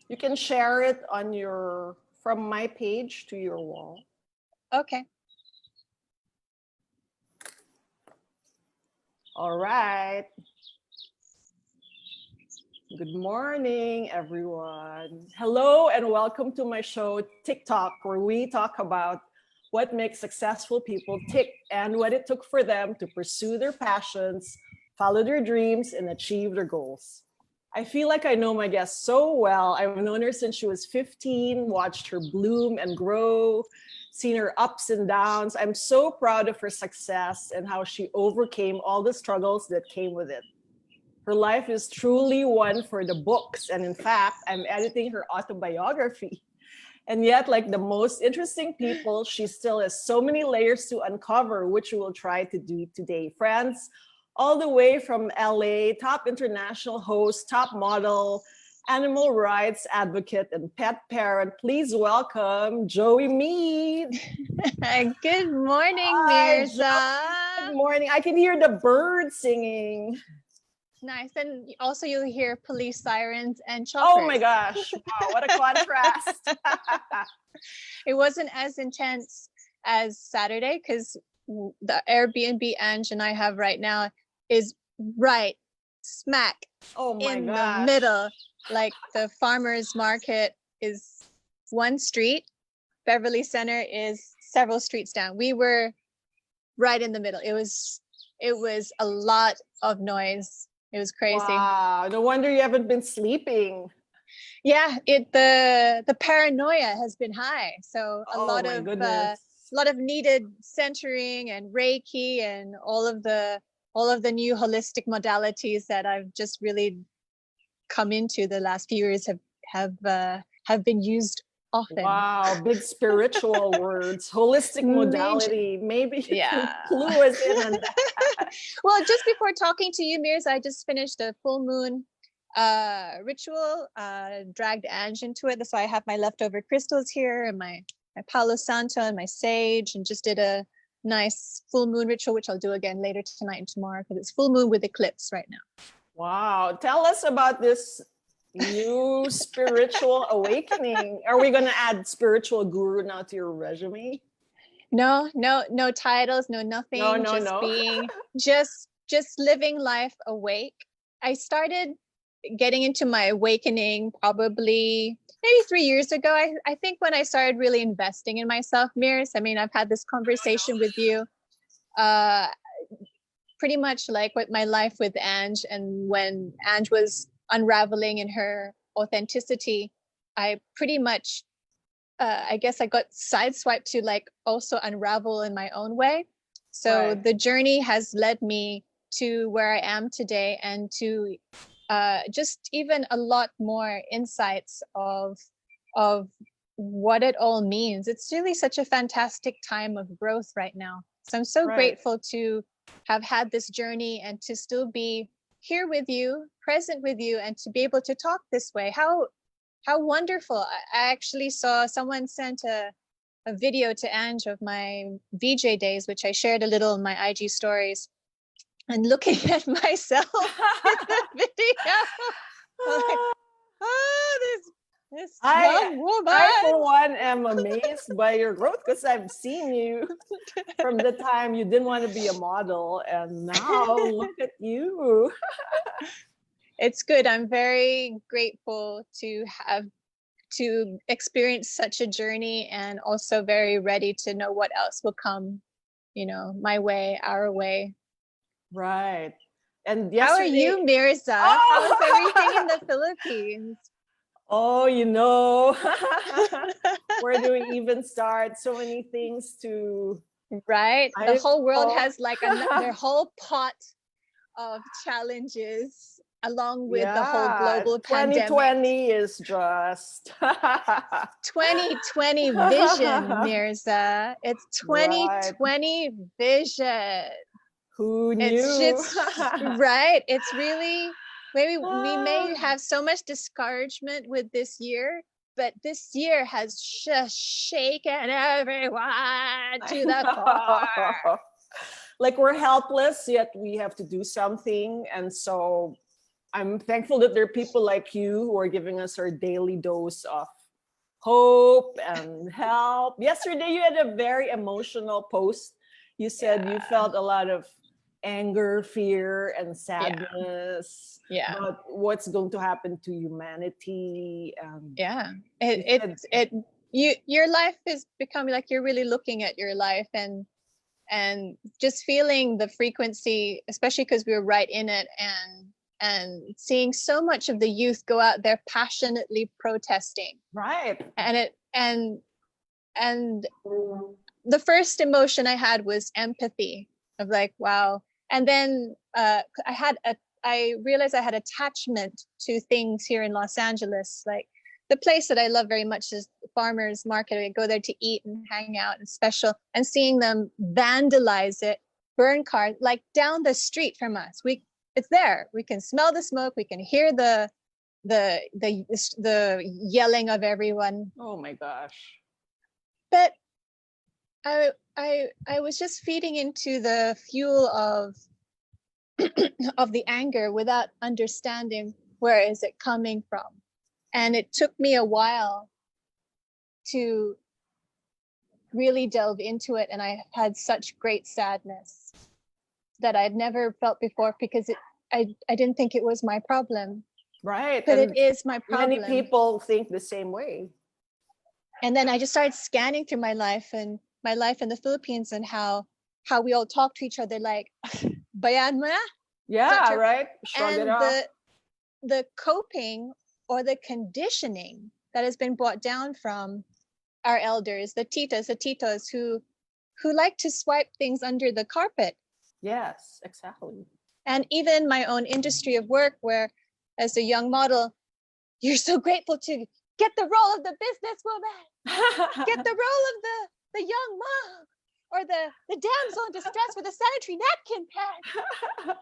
You can share it on your from my page to your wall. Okay. All right. Good morning, everyone. Hello and welcome to my show, TikTok, where we talk about what makes successful people tick and what it took for them to pursue their passions, follow their dreams, and achieve their goals. I feel like I know my guest so well. I've known her since she was 15, watched her bloom and grow, seen her ups and downs. I'm so proud of her success and how she overcame all the struggles that came with it. Her life is truly one for the books. And in fact, I'm editing her autobiography. And yet, like the most interesting people, she still has so many layers to uncover, which we will try to do today. Friends, all the way from LA, top international host, top model, animal rights advocate, and pet parent, please welcome Joey Mead. Good morning, Hi, Mirza. Good morning. I can hear the birds singing. Nice. And also you'll hear police sirens and choppers. Oh my gosh. Wow, what a contrast. It wasn't as intense as Saturday because the Airbnb Ange and I have right now is right smack in the middle. Like the farmers market is one street, Beverly Center is several streets down. We were right in the middle. It was a lot of noise. It was crazy. Wow, no wonder you haven't been sleeping. Yeah, the paranoia has been high. So a lot of needed centering and Reiki and all of the new holistic modalities that I've just really come into the last few years have been used often. Wow, big spiritual words, holistic modality. Maybe you can clue us in on that. Well, just before talking to you, Mirza, I just finished a full moon ritual, dragged Ange into it. So I have my leftover crystals here and my Palo Santo and my sage, and just did a nice full moon ritual, which I'll do again later tonight and tomorrow because it's full moon with eclipse right now. Wow, tell us about this new spiritual awakening. Are we going to add spiritual guru now to your resume? No titles, no nothing. Just living life awake. I started getting into my awakening probably maybe 3 years ago. I think when I started really investing in myself, Mirs. I mean, I've had this conversation with you pretty much like with my life with Ange, and when Ange was unraveling in her authenticity, I pretty much I guess I got sideswiped to like also unravel in my own way. So the journey has led me to where I am today, and to just even a lot more insights of what it all means. It's really such a fantastic time of growth right now. So I'm so grateful to have had this journey and to still be here with you, present with you, and to be able to talk this way. How wonderful. I actually saw someone sent a video to Ange of my VJ days, which I shared a little in my IG stories. And looking at myself in the video, I'm like, this young woman. I, for one, am amazed by your growth because I've seen you from the time you didn't want to be a model, and now look at you. It's good. I'm very grateful to experience such a journey, and also very ready to know what else will come, my way, our way. Right. And how are you, Mirza? How's everything in the Philippines? Oh, where do we even start? So many things to... Right. The whole world has like their whole pot of challenges, along with the whole global pandemic. 2020 is just 2020 vision, Mirza. It's 2020 vision. Who knew? It's just right. It's really, maybe we may have so much discouragement with this year, but this year has just shaken everyone to the core. Like we're helpless, yet we have to do something. And so I'm thankful that there are people like you who are giving us our daily dose of hope and help. Yesterday, you had a very emotional post. You said you Yeah. felt a lot of anger, fear, and Yeah. sadness Yeah. about what's going to happen to humanity. Yeah. You said, Your life is becoming like you're really looking at your life and just feeling the frequency, especially because we were right in it, and seeing so much of the youth go out there passionately protesting. right. And the first emotion I had was empathy of like, wow. And then I realized I had attachment to things here in Los Angeles. Like the place that I love very much is the farmers market. I go there to eat and hang out and special, and seeing them vandalize it, burn cars like down the street from us. It's there. We can smell the smoke. We can hear the yelling of everyone. Oh my gosh. But I was just feeding into the fuel of of the anger without understanding where is it coming from. And it took me a while to really delve into it, and I had such great sadness that I'd never felt before, because I didn't think it was my problem, Right. but And it is my many problem. people think the same way. And then I just started scanning through my life in the Philippines, and how we all talk to each other like, bayan mo na? Yeah, right. Shrug it And off. the coping or the conditioning that has been brought down from our elders, the titas, the titos, who like to swipe things under the carpet. Yes, exactly. And even my own industry of work, where as a young model, you're so grateful to get the role of the businesswoman, get the role of the young mom, or the damsel in distress with a sanitary napkin pad.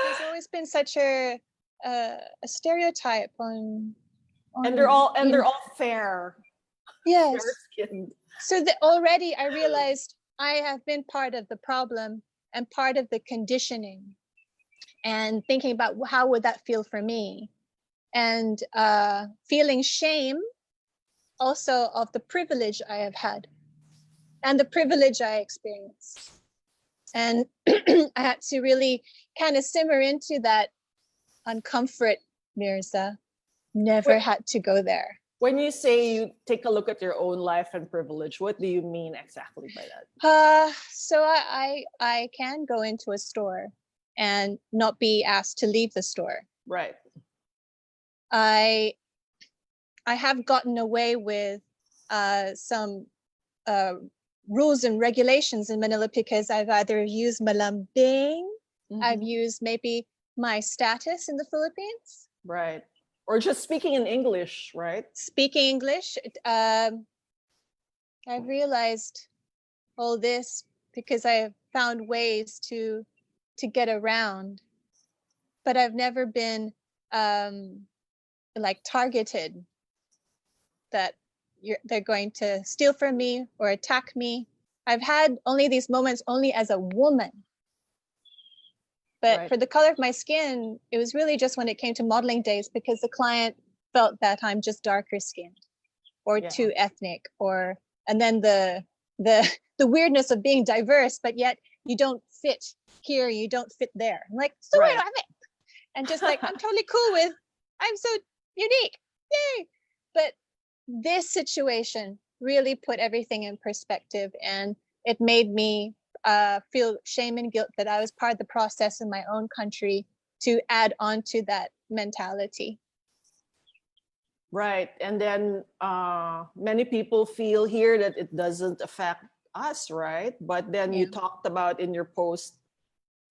There's always been such a stereotype on and they're all fair. yes. Fair skinned. So that already I realized I have been part of the problem and part of the conditioning, and thinking about how would that feel for me, and feeling shame also of the privilege I have had and the privilege I experienced. And I had to really kind of simmer into that uncomfort, Mirza. Never had to go there. When you say you take a look at your own life and privilege, what do you mean exactly by that? So I can go into a store and not be asked to leave the store. Right. I have gotten away with some rules and regulations in Manila, because I've either used malambing, I've used maybe my status in the Philippines. Right. Or just speaking in English, right? Speaking English. I've realized all this because I found ways to get around, but I've never been like targeted, that they're going to steal from me or attack me. I've had only these moments only as a woman. But Right. for the color of my skin, it was really just when it came to modeling days, because the client felt that I'm just darker skinned or too ethnic, and then the weirdness of being diverse, but yet you don't fit here, you don't fit there. I'm like, so Right. where do I fit? And just like, I'm totally cool with, I'm so unique. Yay. But this situation really put everything in perspective, and it made me feel shame and guilt that I was part of the process in my own country to add on to that mentality. Right. And then many people feel here that it doesn't affect us, right? But then you talked about in your post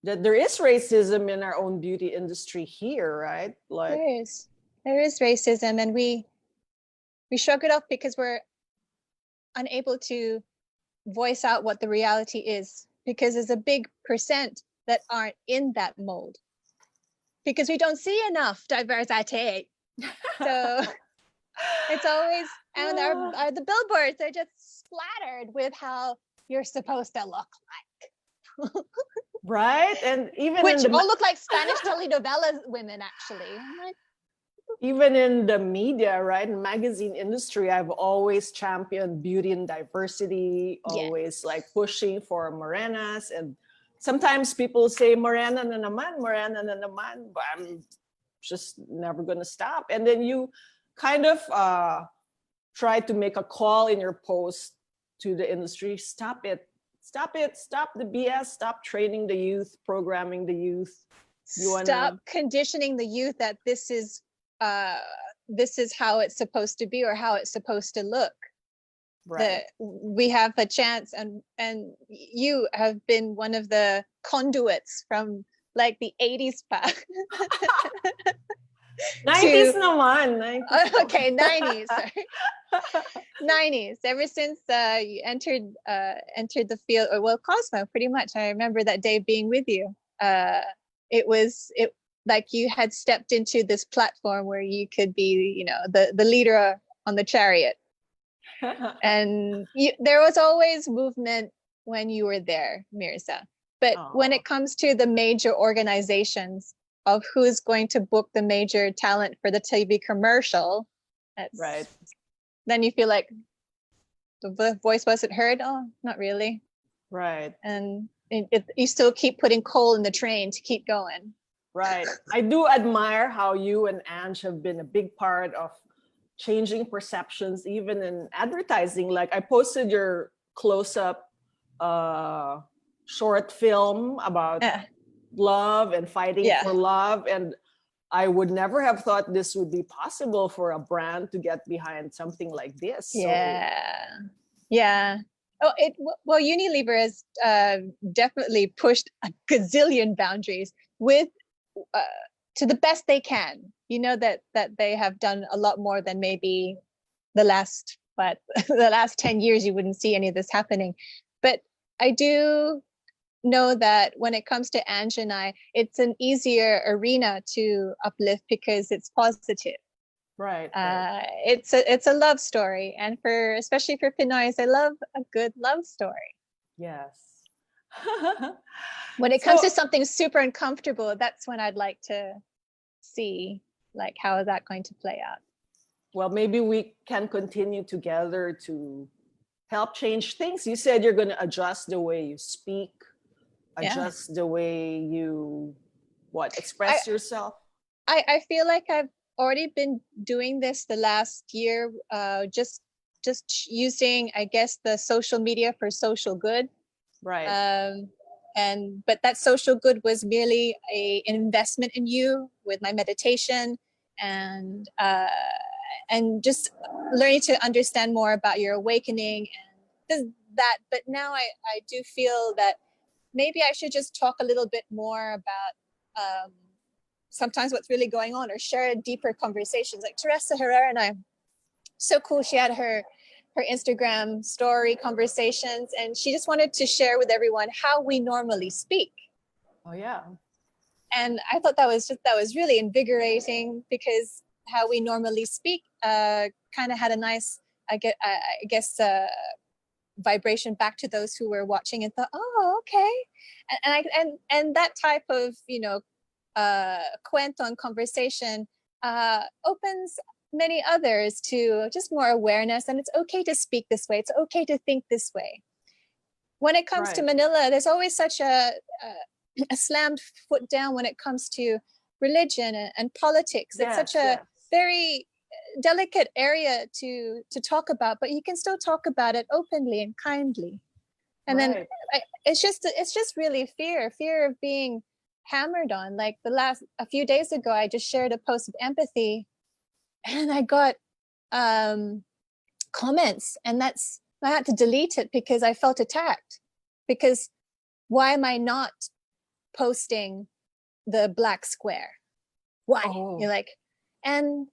that there is racism in our own beauty industry here, right? Like there is racism, and we shrug it off because we're unable to voice out what the reality is, because there's a big percent that aren't in that mold, because we don't see enough diversity. So it's always, and the billboards are just splattered with how you're supposed to look like. Right? And which all look like Spanish telenovela women, actually. I'm like, even in the media, right? In magazine industry, I've always championed beauty and diversity, yeah, always like pushing for morenas. And sometimes people say morena morena na naman, but I'm just never gonna stop. And then you kind of try to make a call in your post to the industry. Stop it. Stop it. Stop the BS. Stop training the youth, programming the youth. stop conditioning the youth that this is how it's supposed to be or how it's supposed to look. Right. That we have a chance, and you have been one of the conduits from like the 80s back 90s naman. 90s okay, 90s. Sorry. 90s. Ever since you entered the field, or well, Cosmo, pretty much. I remember that day being with you. It like you had stepped into this platform where you could be, you know, the leader on the chariot. And there was always movement when you were there, Mirza. But when it comes to the major organizations of who's going to book the major talent for the TV commercial, right. Then you feel like the voice wasn't heard. Oh, not really. Right. And you still keep putting coal in the train to keep going. Right. I do admire how you and Ange have been a big part of changing perceptions, even in advertising. Like I posted your close-up short film about love and fighting for love. And I would never have thought this would be possible for a brand to get behind something like this. Yeah. Oh, well, Unilever has definitely pushed a gazillion boundaries with to the best they can. You know that they have done a lot more than maybe the last 10 years. You wouldn't see any of this happening, but I do know that when it comes to Ange and I, it's an easier arena to uplift because it's positive. Right. It's a love story, and especially for Pinoys, I love a good love story. Yes. When it comes to something super uncomfortable, that's when I'd like to see like how is that going to play out. Well, maybe we can continue together to help change things. You said you're going to adjust the way you speak, adjust the way you express yourself. I feel like I've already been doing this the last year, just using, I guess, the social media for social good. Right. But that social good was merely an investment in you with my meditation and just learning to understand more about your awakening and that. But now I do feel that maybe I should just talk a little bit more about sometimes what's really going on, or share deeper conversations. Like Teresa Herrera and I, so cool. She had her Instagram story conversations, and she just wanted to share with everyone how we normally speak. Oh yeah. And I thought that was really invigorating, because how we normally speak kind of had a nice, I guess, vibration back to those who were watching and thought, oh, okay. And that type of, you know, cuento conversation opens many others to just more awareness, and it's okay to speak this way, it's okay to think this way. When it comes to Manila, there's always such a slammed foot down when it comes to religion and politics. It's such a very delicate area to talk about, but you can still talk about it openly and kindly. And then it's just really fear of being hammered on. Like a few days ago, I just shared a post of empathy, and I got comments, and I had to delete it because I felt attacked. Because why am I not posting the black square? Why? You're like, and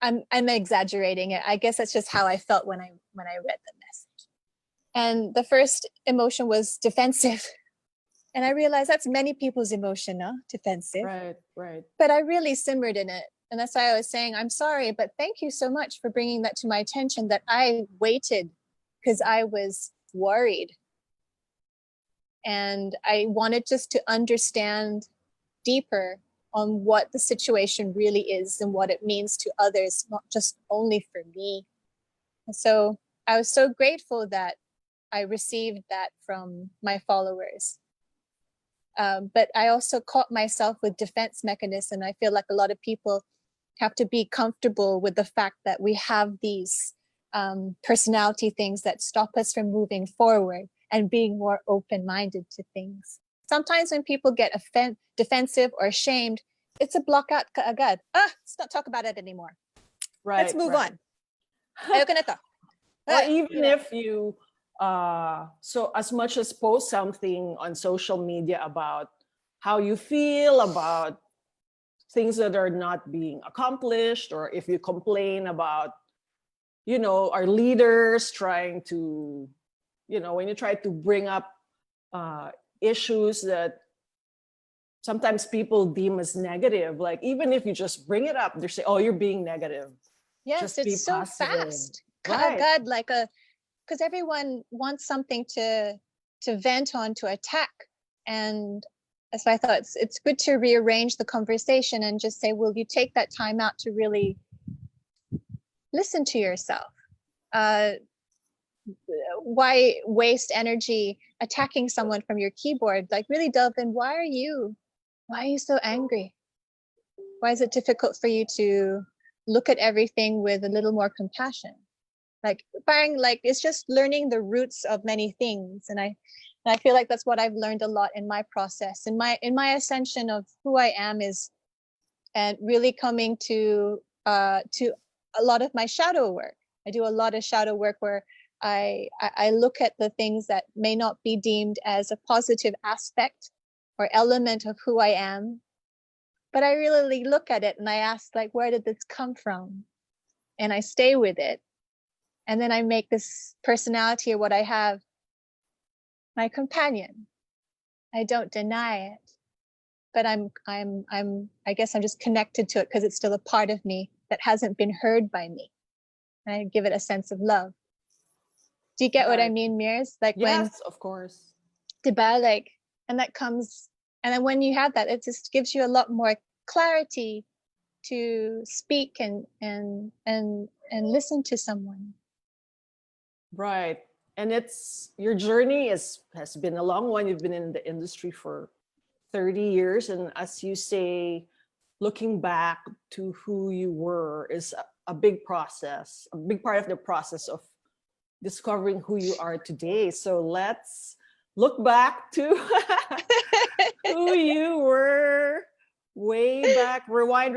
I'm exaggerating it. I guess that's just how I felt when I read the message. And the first emotion was defensive. And I realized that's many people's emotion, defensive. Right. But I really simmered in it. And that's why I was saying, I'm sorry, but thank you so much for bringing that to my attention, that I waited because I was worried. And I wanted just to understand deeper on what the situation really is and what it means to others, not just only for me. And so I was so grateful that I received that from my followers. But I also caught myself with defense mechanism. I feel like a lot of people have to be comfortable with the fact that we have these personality things that stop us from moving forward and being more open-minded to things. Sometimes when people get defensive or ashamed, it's a block out agad. Let's not talk about it anymore. Right. Let's move right. on. Ayoko na to. Or even You know. if you so as much as post something on social media about how you feel about things that are not being accomplished, or if you complain about, our leaders trying to, when you try to bring up issues that sometimes people deem as negative, like even if you just bring it up, they say, oh, you're being negative. Yes, Just be it's so positive. fast. Right. God, because everyone wants something to vent on, to attack. And so I thought it's good to rearrange the conversation and just say, will you take that time out to really listen to yourself? Why waste energy attacking someone from your keyboard? Like really delve in. Why are you so angry? Why is it difficult for you to look at everything with a little more compassion? Like it's just learning the roots of many things. And I feel like that's what I've learned a lot in my process, in my ascension of who I am, is and really coming to a lot of my shadow work. I do a lot of shadow work where I look at the things that may not be deemed as a positive aspect or element of who I am, but I really look at it and I ask, like, where did this come from? And I stay with it. And then I make this personality, or what I have, my companion. I don't deny it, but I guess I'm just connected to it because it's still a part of me that hasn't been heard by me. And I give it a sense of love. Do you get what I mean, Mears? Like yes, of course. Diba, like, and that comes, and then when you have that, it just gives you a lot more clarity to speak and listen to someone. Right. And your journey has been a long one. You've been in the industry for 30 years. And as you say, looking back to who you were is a big process, a big part of the process of discovering who you are today. So let's look back to who you were way back. Rewind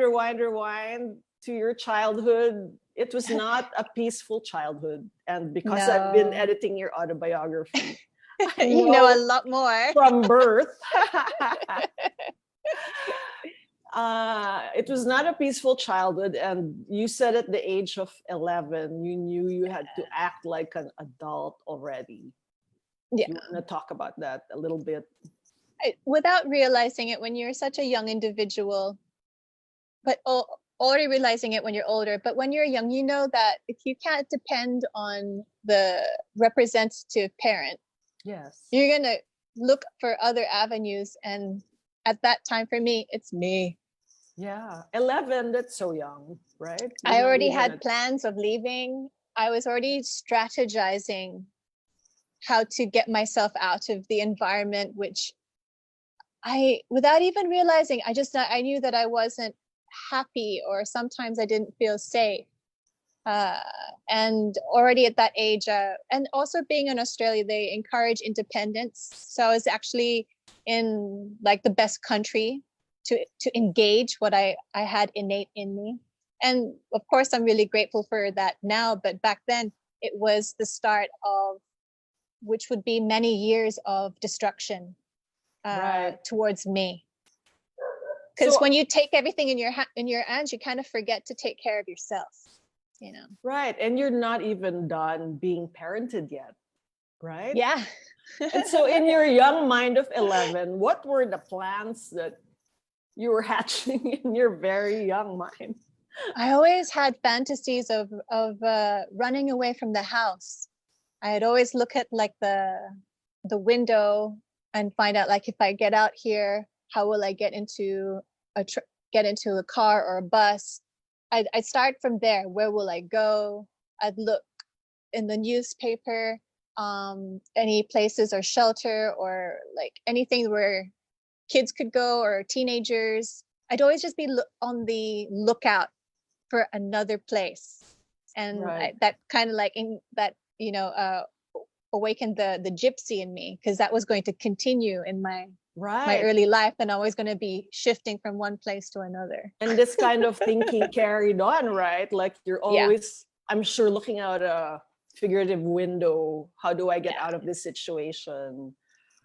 to your childhood. It was not a peaceful childhood. And because I've been editing your autobiography, you know a lot more from birth. It was not a peaceful childhood. And you said at the age of 11, you knew you had to act like an adult already. Yeah. You want to talk about that a little bit? Without realizing it when you're such a young individual, but already realizing it when you're older. But when you're young, you know that if you can't depend on the representative parent, yes, you're going to look for other avenues. And at that time, for me, it's me. Yeah, 11, that's so young, right? I already had plans of leaving. I was already strategizing how to get myself out of the environment, which without even realizing, I knew that I wasn't happy, or sometimes I didn't feel safe. And already at that age, and also being in Australia, they encourage independence. So I was actually in like the best country to engage what I had innate in me. And of course, I'm really grateful for that now. But back then, it was the start of, which would be many years of destruction towards me. Because when you take everything in your hands, you kind of forget to take care of yourself, you know. Right, and you're not even done being parented yet, right? Yeah. And so in your young mind of 11, what were the plans that you were hatching in your very young mind? I always had fantasies of running away from the house. I had always look at like the window and find out like if I get out here, how will I get into get into a car or a bus? I'd start from there. Where will I go? I'd look in the newspaper, any places or shelter or like anything where kids could go or teenagers. I'd always just be on the lookout for another place, and Right. that kind of like in that awakened the gypsy in me, because that was going to continue in my Right. early life, and I was going to be shifting from one place to another. And this kind of thinking carried on, right? Like you're Yeah, always, I'm sure, looking out a figurative window. How do I get yeah, out of this situation?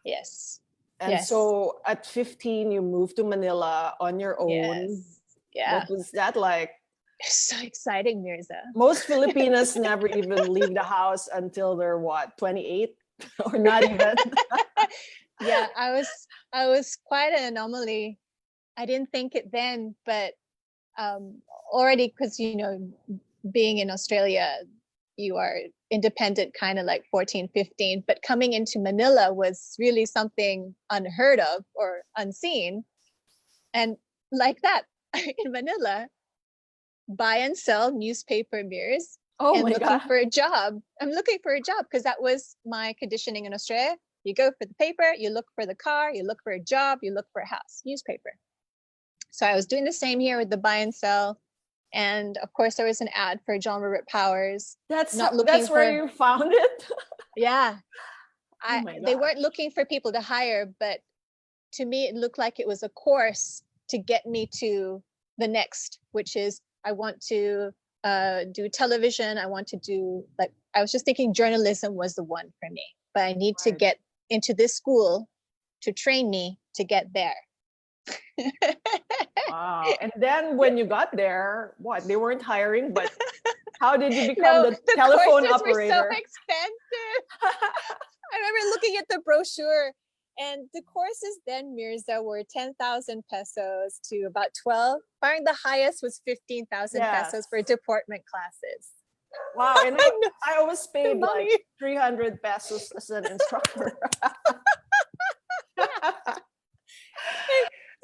yes, And yes, so at 15, you moved to Manila on your own. yes, yeah. What was that like? It's so exciting, Mirza. Most Filipinas never even leave the house until they're what, 28 or not even. Yeah, I was quite an anomaly. I didn't think it then, but already, because being in Australia, you are independent kind of like 14, 15, but coming into Manila was really something unheard of or unseen. And like that, in Manila, buy and sell newspaper mirrors Oh and my looking God. for a job. I'm looking for a job because that was my conditioning in Australia. You go for the paper, you look for the car, you look for a job, you look for a house, newspaper. So I was doing the same here with the buy and sell. And of course, there was an ad for John Robert Powers. Not looking That's where for, you found it. yeah, Oh my they God. weren't looking for people to hire, but to me, it looked like it was a course to get me to the next, which is I want to do television. I want to do, like, I was just thinking journalism was the one for me, but I need to Right. get into this school to train me to get there. Wow. And then when you got there, what? They weren't hiring, but how did you become No, the the telephone courses were so operator? expensive. I remember looking at the brochure, and the courses then, Mirza, were 10,000 pesos to about 12. Firing the highest was 15,000 Yes. pesos for deportment classes. Wow. And No, I always no paid like money. 300 pesos as an instructor.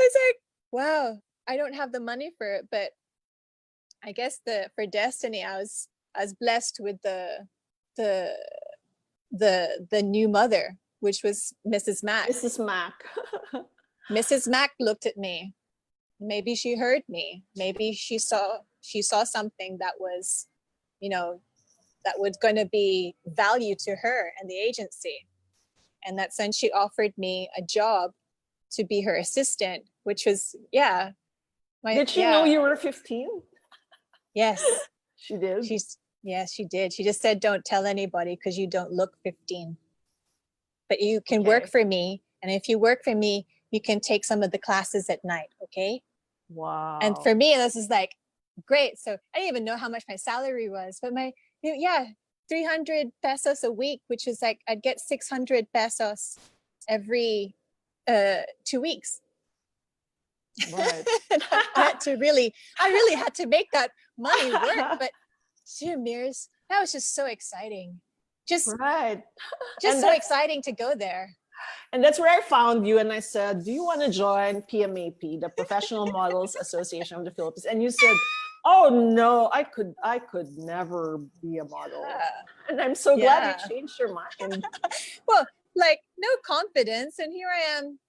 It's like, wow, I don't have the money for it, but I guess for destiny, I was blessed with the the new mother, which was Mrs. Mack. Mrs. Mac. Mrs. Mack looked at me. Maybe she heard me. Maybe she saw something that was, that was going to be value to her and the agency. And that's when she offered me a job to be her assistant, which was, yeah, Did she know yeah, you were 15? yes, She did. yes, she did. She just said, don't tell anybody because you don't look 15, but you can work Okay. for me. And if you work for me, you can take some of the classes at night. Okay. And Wow. for me, this is like, great. So I didn't even know how much my salary was, but yeah, 300 pesos a week, which is like, I'd get 600 pesos every 2 weeks. Right. I really had to make that money work. But Mirs, that was just so exciting. Just Right. so exciting to go there. And that's where I found you. And I said, do you want to join PMAP, the Professional Models Association of the Philippines? And you said, oh no, I could never be a model. And I'm so glad you Yeah. changed your mind. Well, like, no confidence. And here I am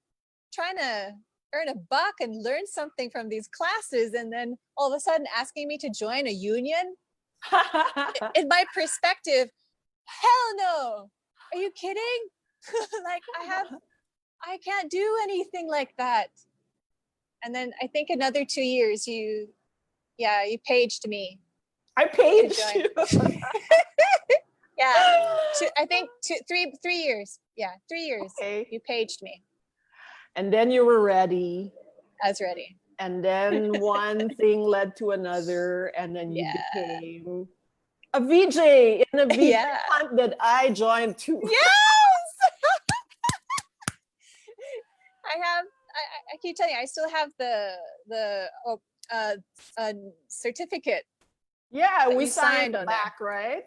trying to earn a buck and learn something from these classes. And then all of a sudden asking me to join a union. In my perspective, hell no. Are you kidding? Like, I can't do anything like that. And then I think another 2 years, you paged me. I paid you. Yeah. I think 3 years. Yeah, 3 years. Okay. You paged me. And then you were ready. I was ready. And then one thing led to another. And then you Yeah. became a VJ in a VJ Yeah. hunt that I joined too. Yes. I keep telling you, I still have the certificate Yeah, that we you signed signed the on there. back, right?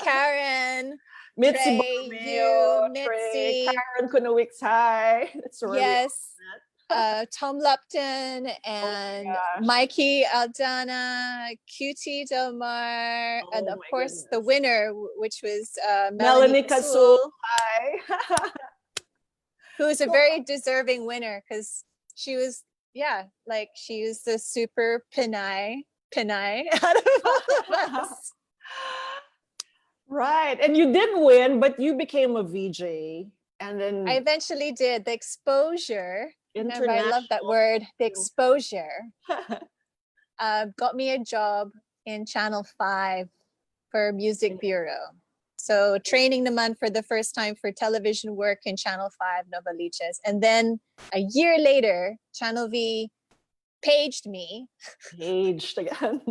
Karen, Mitzi Trey, you, Borromeo, Trey, Mitzi, Karen Kunowicz High. That's where we all yes, met. Tom Lupton Oh my and gosh. Mikey Aldana, QT Del Mar, and Oh of my course the goodness. winner, which was Melanie Melanie Kasul. Kasul, Hi. who is a So, very deserving winner because she was, yeah, like she was the super Pinay out of all of us. right. And you did win, but you became a VJ and I then eventually did the exposure. Remember, I love that international. word, the exposure. Got me a job in Channel 5 for Music Bureau. So training naman for the first time for television work in Channel 5 Novaliches. And then a year later, Channel V paged me Aged again.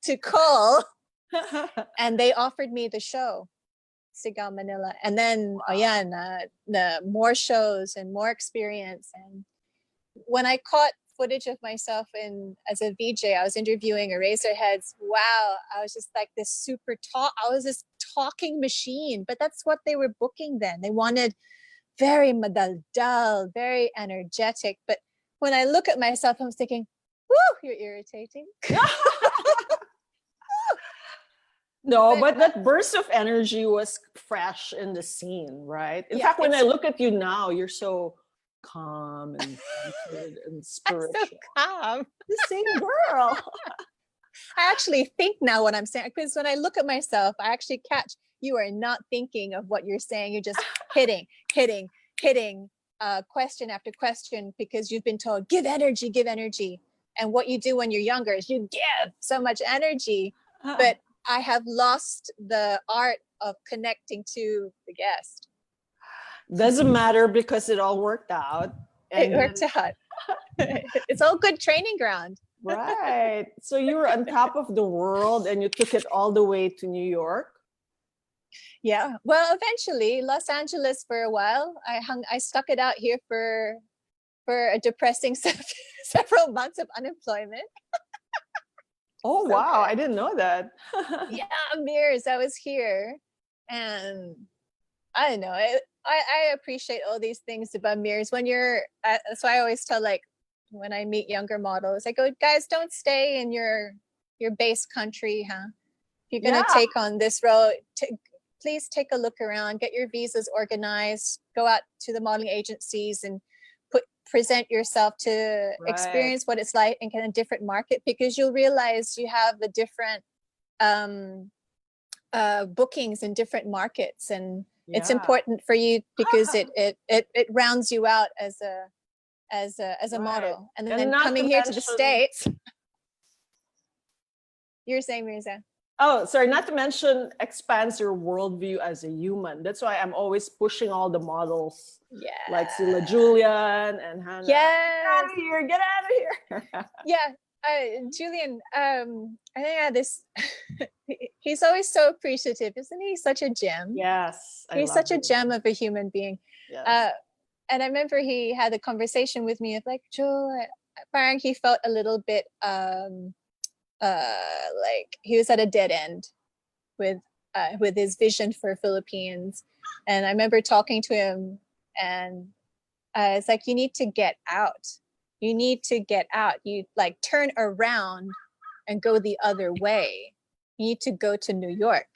to call and they offered me the show, Sigal Manila. And then, ayan, the more shows and more experience. And when I caught footage of myself in as a VJ, I was interviewing Eraserheads. Wow, I was just like this super talk. I was this talking machine, but that's what they were booking then. They wanted very madaldal, very energetic. But when I look at myself, I was thinking, "Woo, you're irritating." No, but that burst of energy was fresh in the scene, right? In Yeah, fact, when I look at you now, you're so calm and centered and I'm so spiritual. calm. The same girl. I actually think now what I'm saying, because when I look at myself, I actually catch you are not thinking of what you're saying. You're just hitting, question after question because you've been told, give energy, give energy. And what you do when you're younger is you give so much energy. But I have lost the art of connecting to the guest. Doesn't matter because it all worked out. It worked out. It's all good training ground. Right. So you were on top of the world and you took it all the way to New York. Yeah. Well, eventually Los Angeles for a while. I stuck it out here for a depressing several months of unemployment. Oh, So wow. good. I didn't know that. Yeah, Mears, I was here. And I don't know. I appreciate all these things about Mears. When you're, that's why I always tell, like, when I meet younger models, I go, guys, don't stay in your base country, huh? If you're going to take on this road, please take a look around, get your visas organized, go out to the modeling agencies and present yourself to experience what it's like in kind of different market, because you'll realize you have the different bookings in different markets, and it's important for you because it rounds you out as a model. And then coming here to the States, you're saying, Mirza? Oh, sorry, not to mention expands your worldview as a human. That's why I'm always pushing all the models. Yeah. Like Sila Julian and Hannah. Yes. Get out of here. Yeah. Julian, I think I had this, he's always so appreciative. Isn't he such a gem? Yes. He's such a gem of a human being. Yes. And I remember he had a conversation with me of like, Joe, apparently he felt a little bit, like he was at a dead end with his vision for Philippines. And I remember talking to him, and it's like, you need to get out. You need to get out. You like turn around and go the other way. You need to go to New York.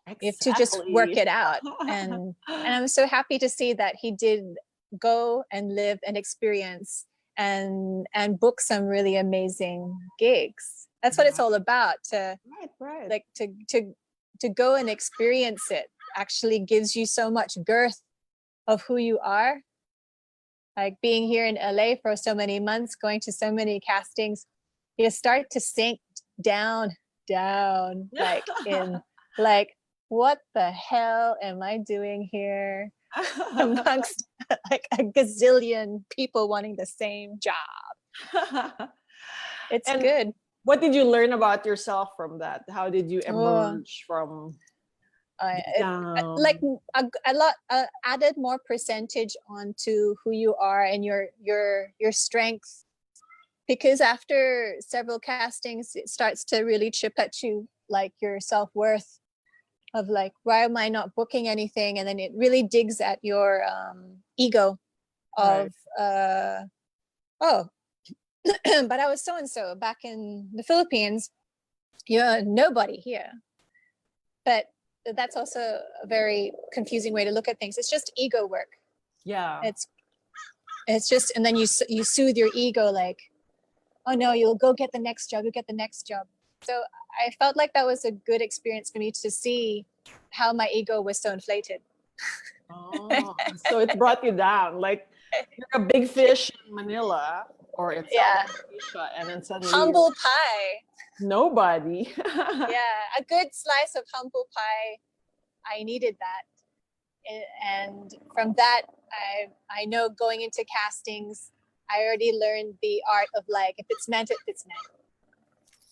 Exactly. You have to just work it out. And I'm so happy to see that he did go and live and experience and book some really amazing gigs. That's what it's all about. Like to go and experience it actually gives you so much girth of who you are. Like being here in LA for so many months, going to so many castings, you start to sink down, like in like, what the hell am I doing here amongst like a gazillion people wanting the same job? It's good. What did you learn about yourself from that? How did you emerge from like a lot added more percentage onto who you are and your strengths, because after several castings it starts to really chip at you, like your self-worth of like, why am I not booking anything? And then it really digs at your ego of oh, but I was so and so back in the Philippines. You're nobody here. But that's also a very confusing way to look at things. It's just ego work. Yeah. It's just, and then you soothe your ego like, oh no, you'll go get the next job, you'll get the next job. So I felt like that was a good experience for me to see how my ego was so inflated. Oh, so it brought you down. Like you're a big fish in Manila or in Yeah. South Asia, and then suddenly Humble pie. nobody. Yeah, a good slice of humble pie. I needed that. And from that, I know going into castings, I already learned the art of like, if it's meant, it's meant.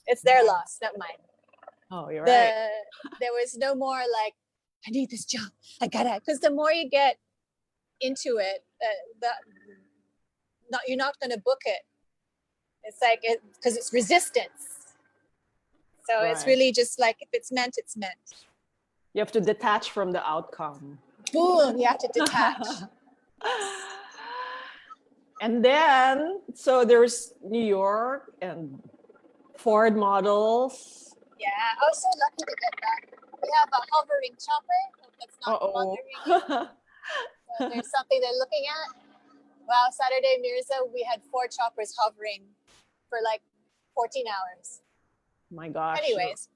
It's their loss, not mine. Oh, you're right. There was no more like, I need this job. I gotta, because the more you get into it, you're not gonna book it. It's like, because it's resistance. So it's really just like, if it's meant, it's meant. You have to detach from the outcome. Boom, you have to detach. And then, so there's New York and Ford models. Yeah, I was so lucky to get that. We have a hovering chopper that's not wandering in. So there's something they're looking at. Wow, Saturday Mirza, we had 4 choppers hovering for like 14 hours. My gosh. Anyways,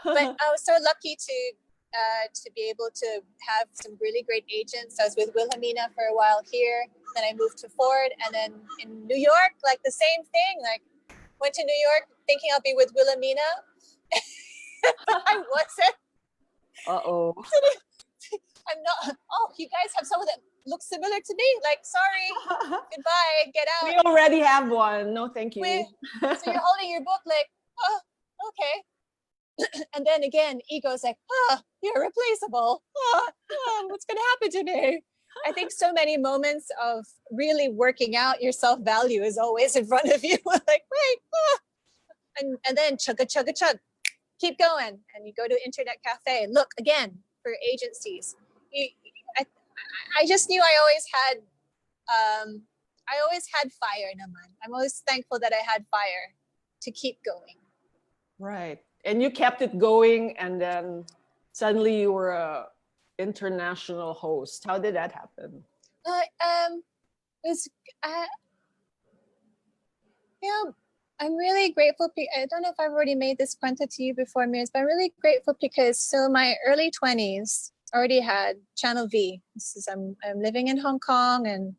but I was so lucky to be able to have some really great agents. I was with Wilhelmina for a while here. Then I moved to Ford, and then in New York, like the same thing. Like went to New York thinking I'll be with Wilhelmina. I wasn't. Uh-oh. I'm not. Oh, you guys have someone that looks similar to me. Like, sorry, goodbye, get out. We already have one. No, thank you. So you're holding your book like, oh, okay. And then again, ego's like, you're replaceable. What's going to happen to me? I think so many moments of really working out your self-value is always in front of you. Like, wait, and then chug, keep going. And you go to internet cafe, look again for agencies. I just knew I always had fire, Naman. I'm always thankful that I had fire to keep going. Right. And you kept it going, and then suddenly you were a international host. How did that happen? I'm really grateful. I don't know if I've already made this cuenta to you before, Mirs, but I'm really grateful because so my early 20s already had Channel V. I'm living in Hong Kong, and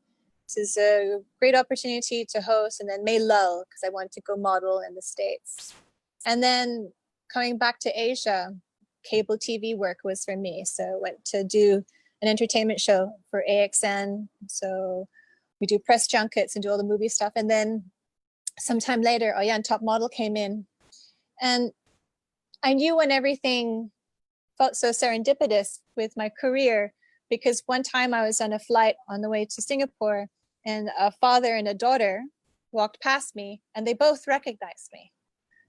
this is a great opportunity to host, and then May Lull because I wanted to go model in the States. And then coming back to Asia, cable TV work was for me. So I went to do an entertainment show for AXN. So we do press junkets and do all the movie stuff. And then sometime later, Top Model came in. And I knew when everything felt so serendipitous with my career, because one time I was on a flight on the way to Singapore, and a father and a daughter walked past me, and they both recognized me.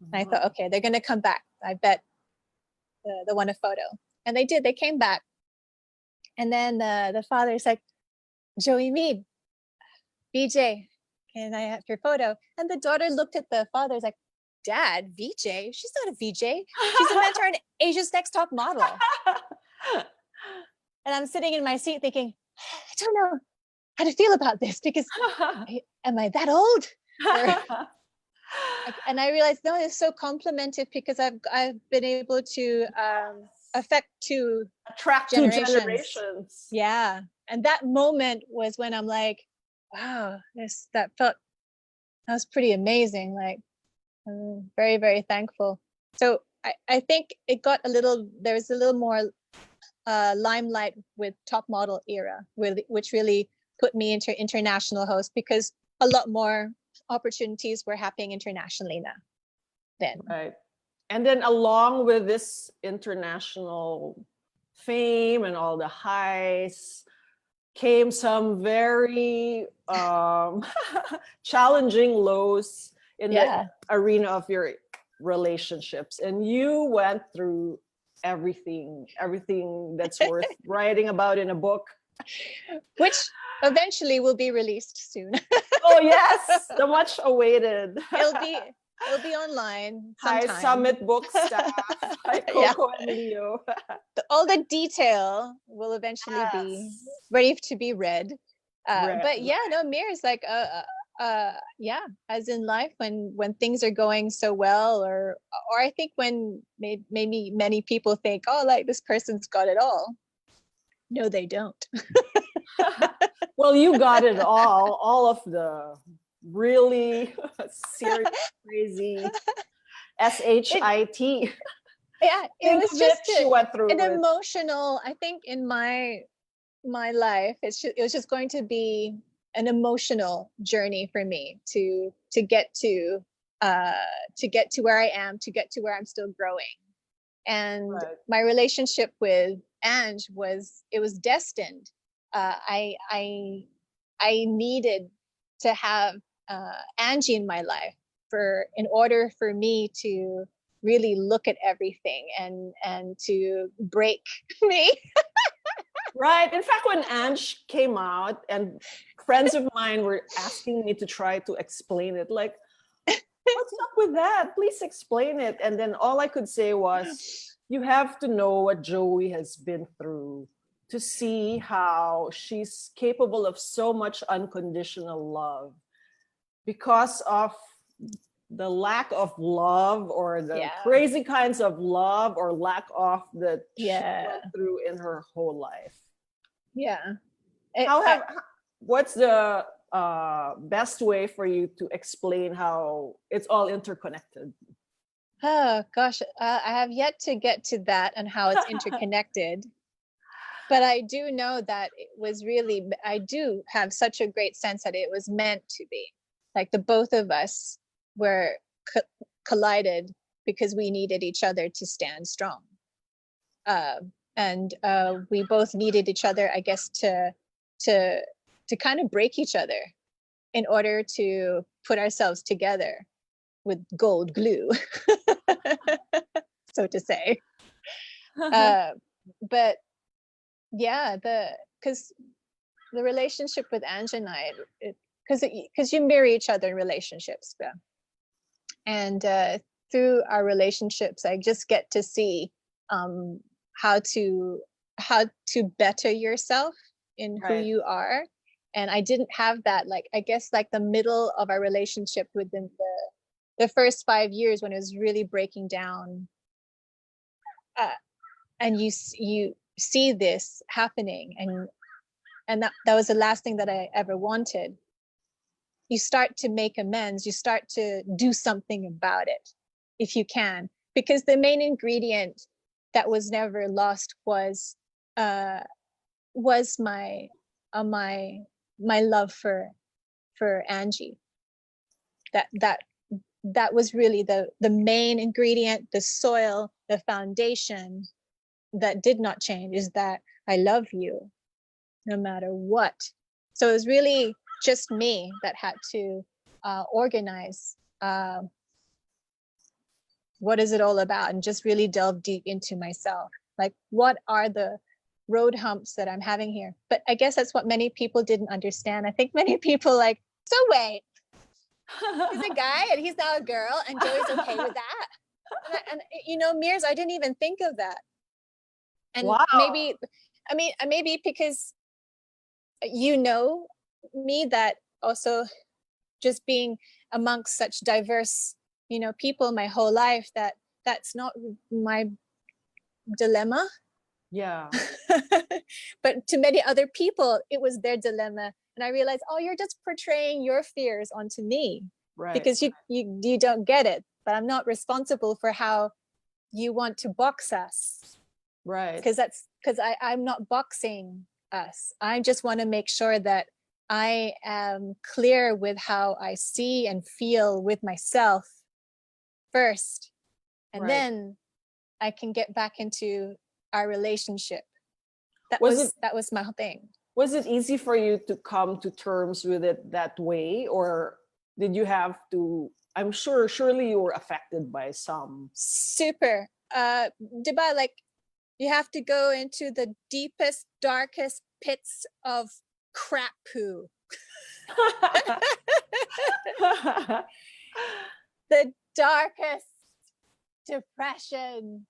And I thought, okay, they're going to come back. I bet they want a photo. And they did. They came back. And then the father's like, Joey Mead, VJ, can I have your photo? And the daughter looked at the father's like, Dad, VJ? She's not a VJ. She's a mentor in Asia's Next Top Model. And I'm sitting in my seat thinking, I don't know how to feel about this, because am I that old? And I realized, no, it's so complimented because I've been able to attract two generations. Yeah. And that moment was when I'm like, wow, that was pretty amazing. Like, I'm very, very thankful. So I think there was a little more limelight with Top Model era, which really put me into international host, because a lot more opportunities were happening internationally now then. Right. And then along with this international fame and all the highs came some very challenging lows in the arena of your relationships, and you went through everything that's worth writing about in a book. Which eventually will be released soon. Oh yes, the much awaited. It'll be online Hi sometime. Summit Book staff. Hi Yeah. Coco and Leo. All the detail will eventually be Yes. ready to be read. Right. But yeah, no, Mirror's like yeah, as in life when things are going so well, or I think when maybe many people think, oh, like this person's got it all. No, they don't. Well, you got it all of the really serious, crazy SHIT. Yeah, it Think was of just it, she went through an it. emotional, I think in my life, it was just going to be an emotional journey for me to get to where I am, to get to where I'm still growing. And Right. my relationship with Ange was destined. I needed to have Angie in my life in order for me to really look at everything and to break me. Right. In fact, when Ange came out and friends of mine were asking me to try to explain it, like, what's up with that? Please explain it. And then all I could say was, you have to know what Joey has been through to see how she's capable of so much unconditional love because of the lack of love or the Yeah. crazy kinds of love or lack of that she Yeah. went through in her whole life. Yeah. What's the best way for you to explain how it's all interconnected? Oh gosh, I have yet to get to that and how it's interconnected. But I do know that it was really, I do have such a great sense that it was meant to be. Like the both of us were collided because we needed each other to stand strong. And we both needed each other, I guess, to kind of break each other in order to put ourselves together with gold glue, so to say. But yeah, because the relationship with Ange and I, because you mirror each other in relationships, yeah. And through our relationships, I just get to see how to better yourself in who Right. you are. And I didn't have that, like, I guess, like the middle of our relationship within the first 5 years when it was really breaking down. And you see this happening, and that was the last thing that I ever wanted. You start to make amends, you start to do something about it if you can, because the main ingredient that was never lost was my love for Angie. That was really the main ingredient, the soil, the foundation that did not change, is that I love you no matter what. So it was really just me that had to organize what is it all about, and just really delve deep into myself. Like, what are the road humps that I'm having here? But I guess that's what many people didn't understand. I think many people like, so wait, he's a guy and he's now a girl and Joey's okay with that? And you know, Mears, I didn't even think of that. And Wow. maybe because you know me, that also just being amongst such diverse, you know, people my whole life, that's not my dilemma. Yeah. But to many other people, it was their dilemma. And I realized, oh, you're just portraying your fears onto me. Right. Because you don't get it. But I'm not responsible for how you want to box us. Right. Because I'm not boxing us. I just want to make sure that I am clear with how I see and feel with myself first. And then I can get back into our relationship. That was my whole thing. Was it easy for you to come to terms with it that way, or did you have to I'm sure, surely you were affected by some. Super. Diba, like you have to go into the deepest, darkest pits of crap poo. The darkest depression.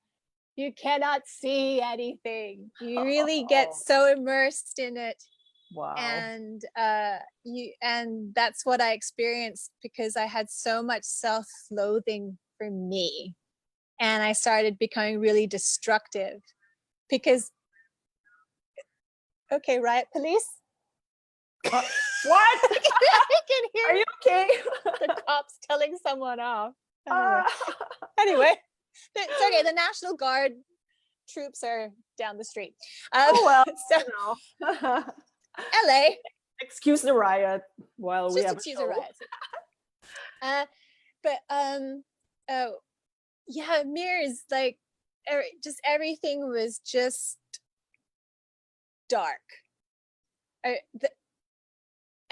You cannot see anything. You really get so immersed in it. Wow. And that's what I experienced, because I had so much self-loathing for me. And I started becoming really destructive because, okay, riot police. What? I can hear Are you okay? the cops telling someone off. Anyway, it's okay. The National Guard troops are down the street. Oh, well, so you know. LA. Excuse the riot while we Just have excuse a a show. riot. Yeah, mirrors, like just everything was just dark.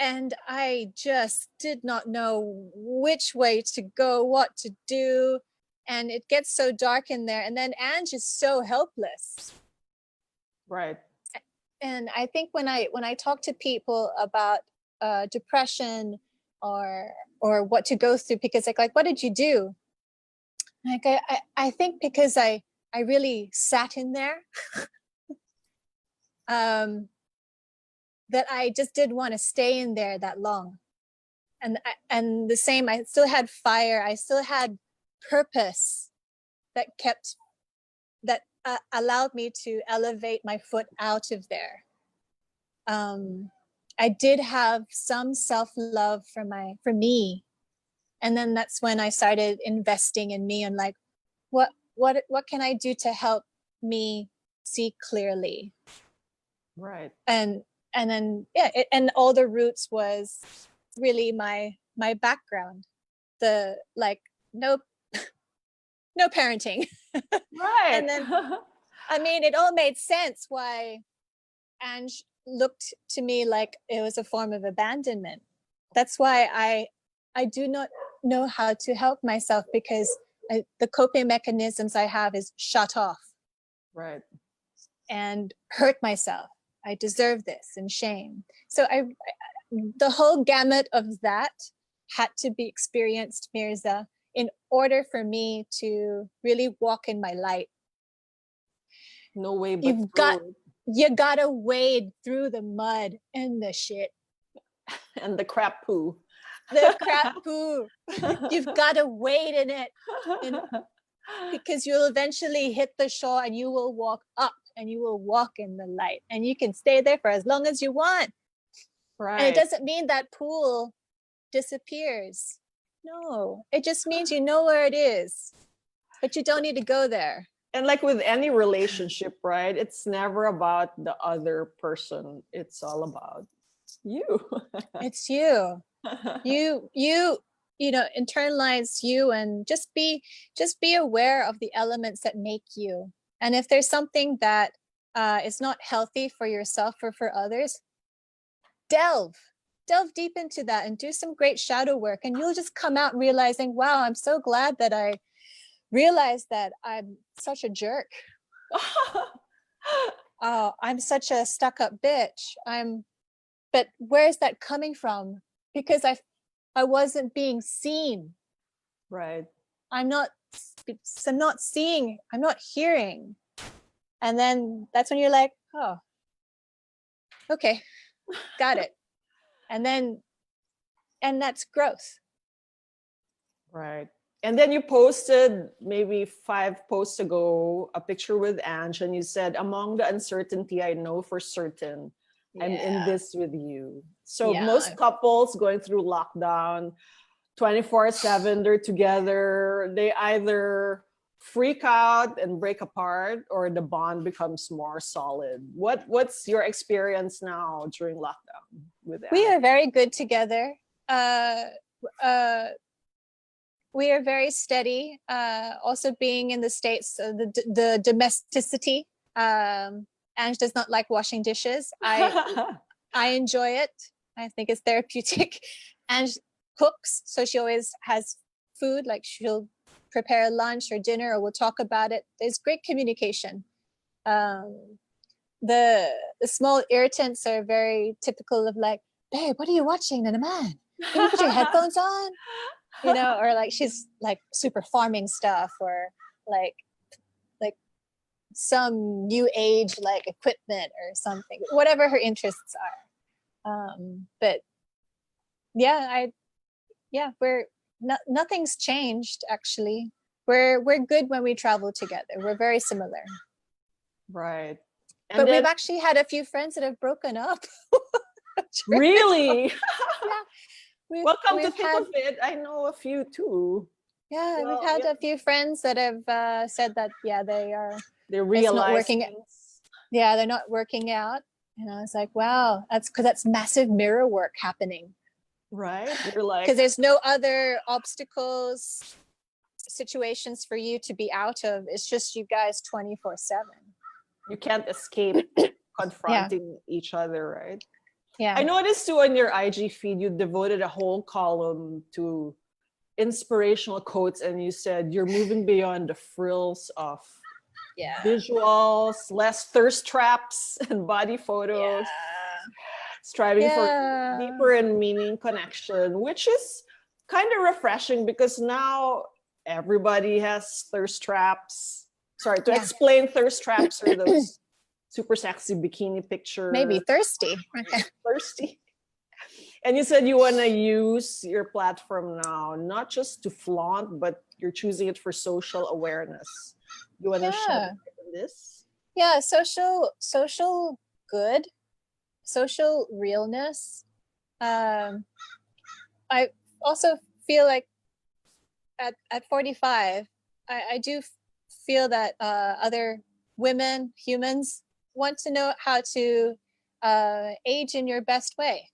And I just did not know which way to go, what to do. And it gets so dark in there. And then Ange is so helpless. Right. And I think when I talk to people about depression or what to go through, because like what did you do? Like I think because I really sat in there, that I just didn't want to stay in there that long. And the same, I still had fire, I still had purpose that allowed me to elevate my foot out of there. I did have some self-love for me. And then that's when I started investing in me and like, what can I do to help me see clearly? Right. And then, yeah, and all the roots was really my background. The like, no parenting. Right. And then, I mean, it all made sense why Ange looked to me like it was a form of abandonment. That's why I do not know how to help myself, because the coping mechanisms I have is shut off. Right. And hurt myself. I deserve this, and shame. So the whole gamut of that had to be experienced, Mirza, in order for me to really walk in my light. No way but you gotta wade through the mud and the shit. And the crap poo. The crap poo. You've gotta wade in it. Because you'll eventually hit the shore and you will walk up and you will walk in the light, and you can stay there for as long as you want. Right. And it doesn't mean that pool disappears. No, it just means you know where it is, but you don't need to go there. And like with any relationship, right? It's never about the other person. It's all about you. It's you. You know, internalize you, and just be aware of the elements that make you. And if there's something that is not healthy for yourself or for others, delve deep into that and do some great shadow work, and you'll just come out realizing, wow, I'm so glad that I realized that I'm such a jerk. Oh, I'm such a stuck-up bitch. But where's that coming from? Because I wasn't being seen. Right. I'm not seeing, I'm not hearing. And then that's when you're like, oh, okay, got it. And that's growth. Right. And then you posted maybe 5 posts ago a picture with Ange, and you said, among the uncertainty, I know for certain I'm in this with you. So most couples going through lockdown 24/7, they're together. They either freak out and break apart, or the bond becomes more solid. What's your experience now during lockdown with that? We are very good together. We are very steady. Also, being in the States, the domesticity. Ange does not like washing dishes. I enjoy it. I think it's therapeutic. Ange cooks, so she always has food, like she'll prepare lunch or dinner, or we'll talk about it. There's great communication. Um, the small irritants are very typical of like, babe, what are you watching? And man, can you put your headphones on? You know, or like she's like super farming stuff, or like some new age like equipment or something, whatever her interests are. But yeah, we're nothing's changed actually. We're good when we travel together. We're very similar. Right. And But then, we've actually had a few friends that have broken up. really? Yeah. Welcome to We've think had, of it. I know a few too. yeah, we've Well, had yeah, a few friends that have said that, yeah, they it's not realize working. things. Yeah, they're not working out. And I was like, wow, that's because that's massive mirror work happening. Right? You're like, Because there's no other obstacles, situations for you to be out of. It's just you guys 24/7. you can't escape confronting each other, right? Yeah. I noticed too on your IG feed, you devoted a whole column to inspirational quotes, and you said you're moving beyond the frills of Yeah. visuals, less thirst traps and body photos, striving for Yeah. deeper and meaning connection, which is kind of refreshing because now everybody has thirst traps. Sorry, to Yeah. explain, thirst traps are those super sexy bikini picture. Maybe thirsty. Thirsty. And you said you want to use your platform now, not just to flaunt, but you're choosing it for social awareness. You want to share this? Yeah, social good, social realness. I also feel like at 45, I do feel that other women, humans, want to know how to age in your best way.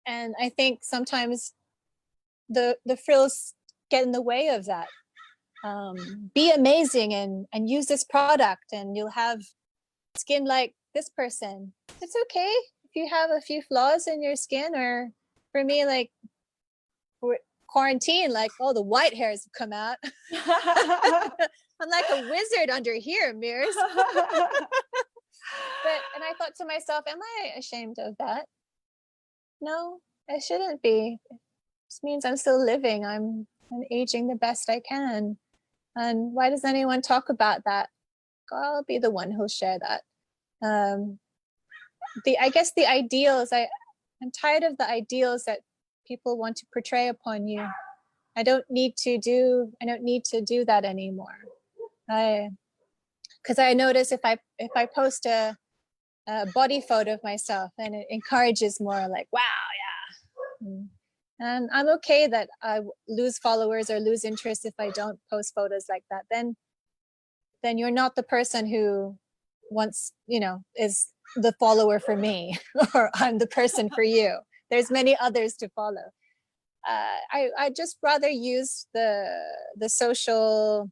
And I think sometimes the frills get in the way of that. Be amazing and use this product and you'll have skin like this person. It's okay if you have a few flaws in your skin, or for me, like quarantine, like all the white hairs have come out. I'm like a wizard under here, mirrors. And I thought to myself, am I ashamed of that? No, I shouldn't be. This means I'm still living. I'm aging the best I can. And why does anyone talk about that? I'll be the one who'll share that. I guess the ideals, I'm tired of the ideals that people want to portray upon you. I don't need to do that anymore. Because I notice if I post a body photo of myself, and it encourages more like, wow, yeah. And I'm okay that I lose followers or lose interest if I don't post photos like that. Then you're not the person who wants, is the follower for me, or I'm the person for you. There's many others to follow. I just rather use the social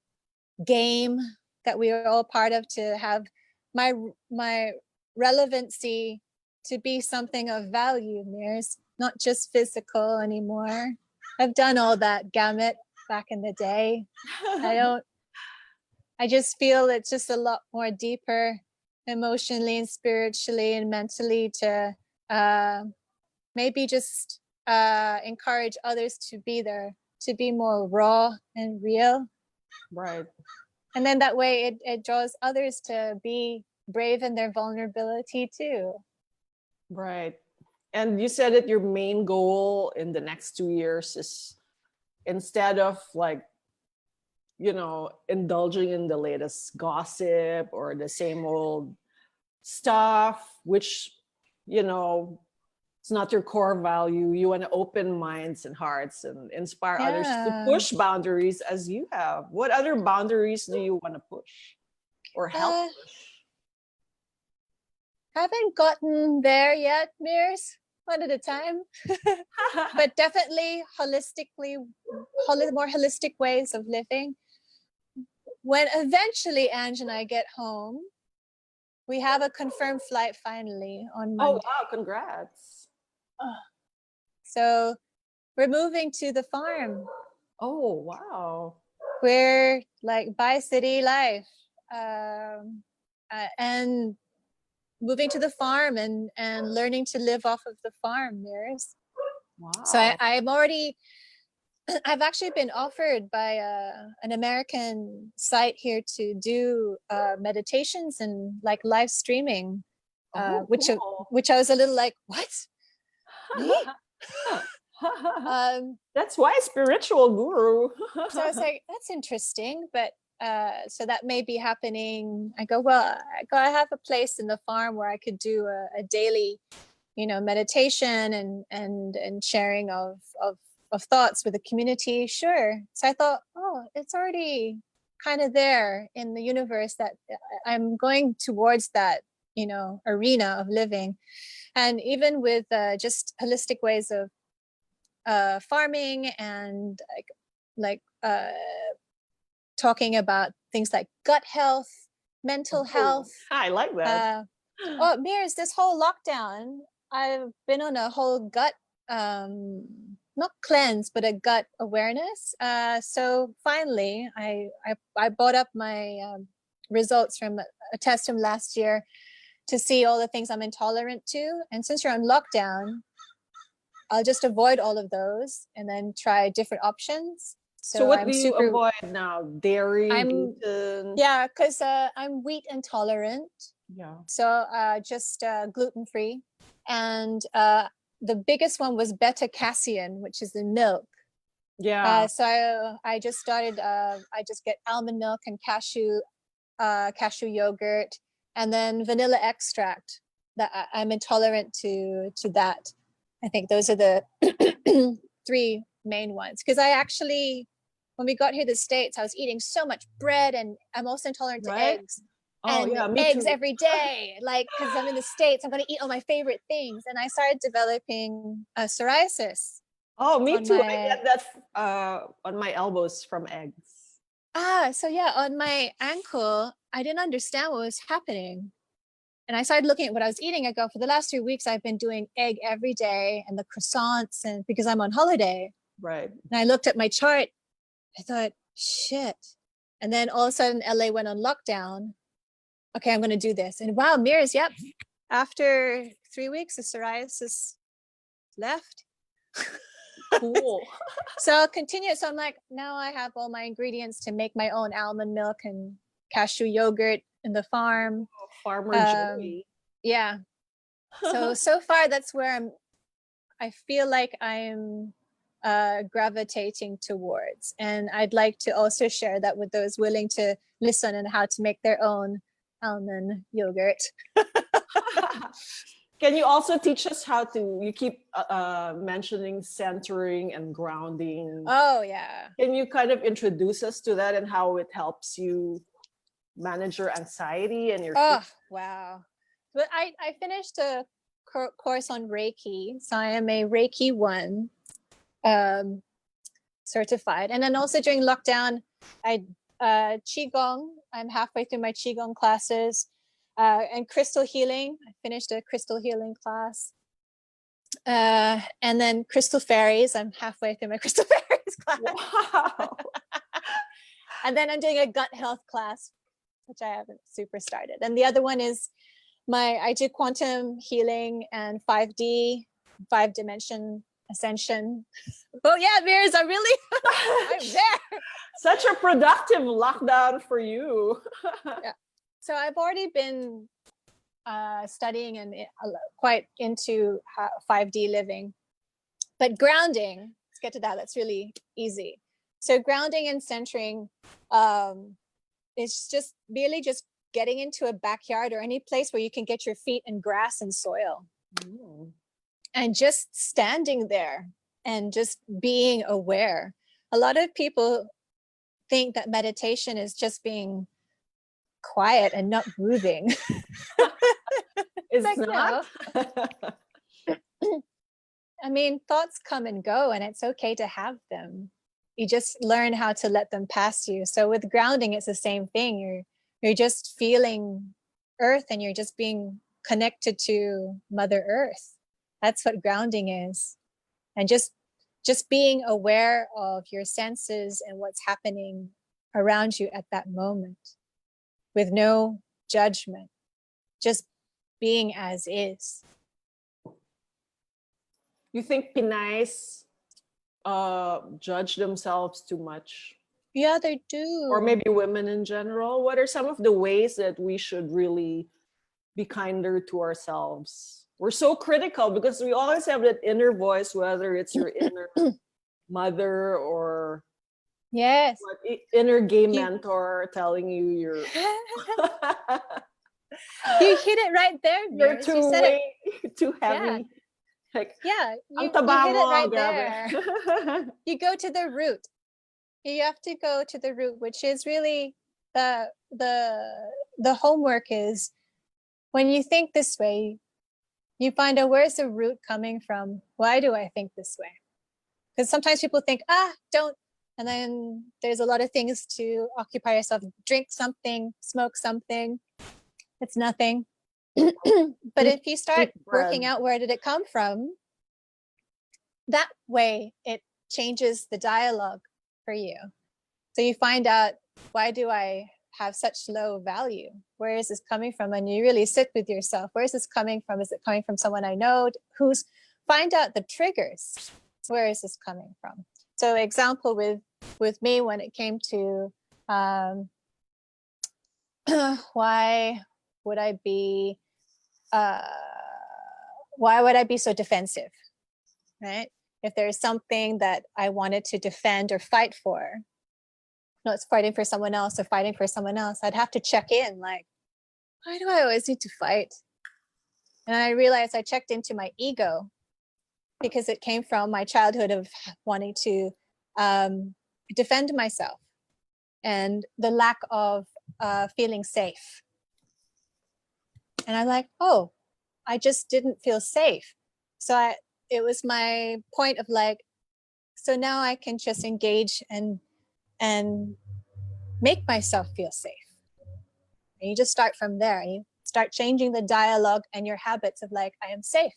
game that we are all part of to have my relevancy to be something of value, Mears, not just physical anymore. I've done all that gamut back in the day. I just feel it's just a lot more deeper emotionally and spiritually and mentally to maybe just encourage others to be there, to be more raw and real. Right. And then that way it draws others to be brave in their vulnerability too. Right. And you said that your main goal in the next 2 years is, instead of like, indulging in the latest gossip or the same old stuff, which, it's not your core value. You want to open minds and hearts and inspire others to push boundaries as you have. What other boundaries do you want to push or help push? Haven't gotten there yet, Mears. One at a time. But definitely more holistic ways of living. When eventually Ange and I get home, we have a confirmed flight finally on Monday. Oh, wow, congrats. So we're moving to the farm. Oh, wow. We're like by city life, and moving to the farm and learning to live off of the farm. There's so Wow. I'm already I've actually been offered by an American site here to do meditations and like live streaming, Oh, which cool. which I was a little like, what? Me? Um, That's why spiritual guru. so I was like, that's interesting, but so that may be happening. I go, well, I have a place in the farm where I could do a daily, meditation and sharing of thoughts with the community. Sure. So I thought, oh, it's already kind of there in the universe that I'm going towards that, arena of living. And even with just holistic ways of farming and like talking about things like gut health, mental Oh, health. I like that. Uh, oh, Mears, this whole lockdown, I've been on a whole gut, not cleanse, but a gut awareness. So finally, I brought up my results from a test from last year to see all the things I'm intolerant to. And since you're on lockdown, I'll just avoid all of those and then try different options. So So what do you avoid now? Dairy, I'm, gluten? yeah, because I'm wheat intolerant. Yeah. So just gluten free. And the biggest one was beta casein, which is in milk. Yeah. So I just started, I just get almond milk and cashew yogurt, and then vanilla extract. That I'm intolerant to that. I think those are the three main ones. Because I actually, when we got here to the States, I was eating so much bread, and I'm also intolerant to Right? eggs. Oh, And yeah, me eggs too. every day, like, because I'm in the States, I'm going to eat all my favorite things. And I started developing psoriasis Oh, me on too. I my, get that on my elbows from eggs. so yeah, on my ankle. I didn't understand what was happening. And I started looking at what I was eating. I go, for the last 3 weeks, I've been doing egg every day and the croissants, and because I'm on holiday. Right. And I looked at my chart. I thought, shit. And then all of a sudden, LA went on lockdown. Okay, I'm going to do this. And wow, mirrors, yep. After 3 weeks, the psoriasis left. Cool. So I'll continue. So I'm like, now I have all my ingredients to make my own almond milk and cashew yogurt in the farm. Farmer Um, Joey. yeah. So far, that's where I feel like I'm gravitating towards. And I'd like to also share that with those willing to listen and how to make their own almond yogurt. Can you also teach us how to, you keep mentioning centering and grounding. Oh, yeah. Can you kind of introduce us to that and how it helps you manage your anxiety and your Oh, wow. But I finished a course on Reiki. So I am a Reiki 1 certified. And then also during lockdown, I Qigong. I'm halfway through my Qigong classes. And crystal healing. I finished a crystal healing class. And then crystal fairies. I'm halfway through my crystal fairies class. Wow. And then I'm doing a gut health class, which I haven't super started. And the other one is I do quantum healing and 5D, 5-dimension ascension. Oh yeah, Mears, I'm there. Such a productive lockdown for you. Yeah. So I've already been studying and quite into 5D living. But grounding, let's get to that. That's really easy. So grounding and centering, it's just really just getting into a backyard or any place where you can get your feet in grass and soil. And just standing there and just being aware. A lot of people think that meditation is just being quiet and not moving. It's like, not. No. I mean, thoughts come and go, and it's okay to have them. You just learn how to let them pass you. So with grounding, it's the same thing. You're just feeling earth, and you're just being connected to Mother Earth. That's what grounding is. And just just being aware of your senses and what's happening around you at that moment with no judgment, just being as is. You think Pinays judge themselves too much? Yeah, they do. Or maybe women in general? What are some of the ways that we should really be kinder to ourselves? We're so critical because we always have that inner voice, whether it's your inner mother or Yes. inner gay mentor telling you you're You hit it right there, you're Murs. too You said way, it. too Yeah. heavy. Like, Yeah, ang you taba hit it mo, right grabe. there. You go to the root. You have to go to the root, which is really the homework is when you think this way, you find out where's the root coming from. Why do I think this way? Because sometimes people think, don't. And then there's a lot of things to occupy yourself. Drink something, smoke something. It's nothing. But if you start working out where did it come from, that way it changes the dialogue for you. So you find out, why do I have such low value? Where is this coming from? And you really sit with yourself. Where is this coming from? Is it coming from someone I know? Find out the triggers. Where is this coming from? So example with me when it came to why would I be so defensive, right? If there's something that I wanted to defend or fight for, no, it's fighting for someone else or fighting for someone else, I'd have to check in, like, why do I always need to fight? And I realized I checked into my ego because it came from my childhood of wanting to defend myself and the lack of feeling safe. And I'm like, oh, I just didn't feel safe. So it was my point of like, so now I can just engage and make myself feel safe. And you just start from there. You start changing the dialogue and your habits of like, I am safe,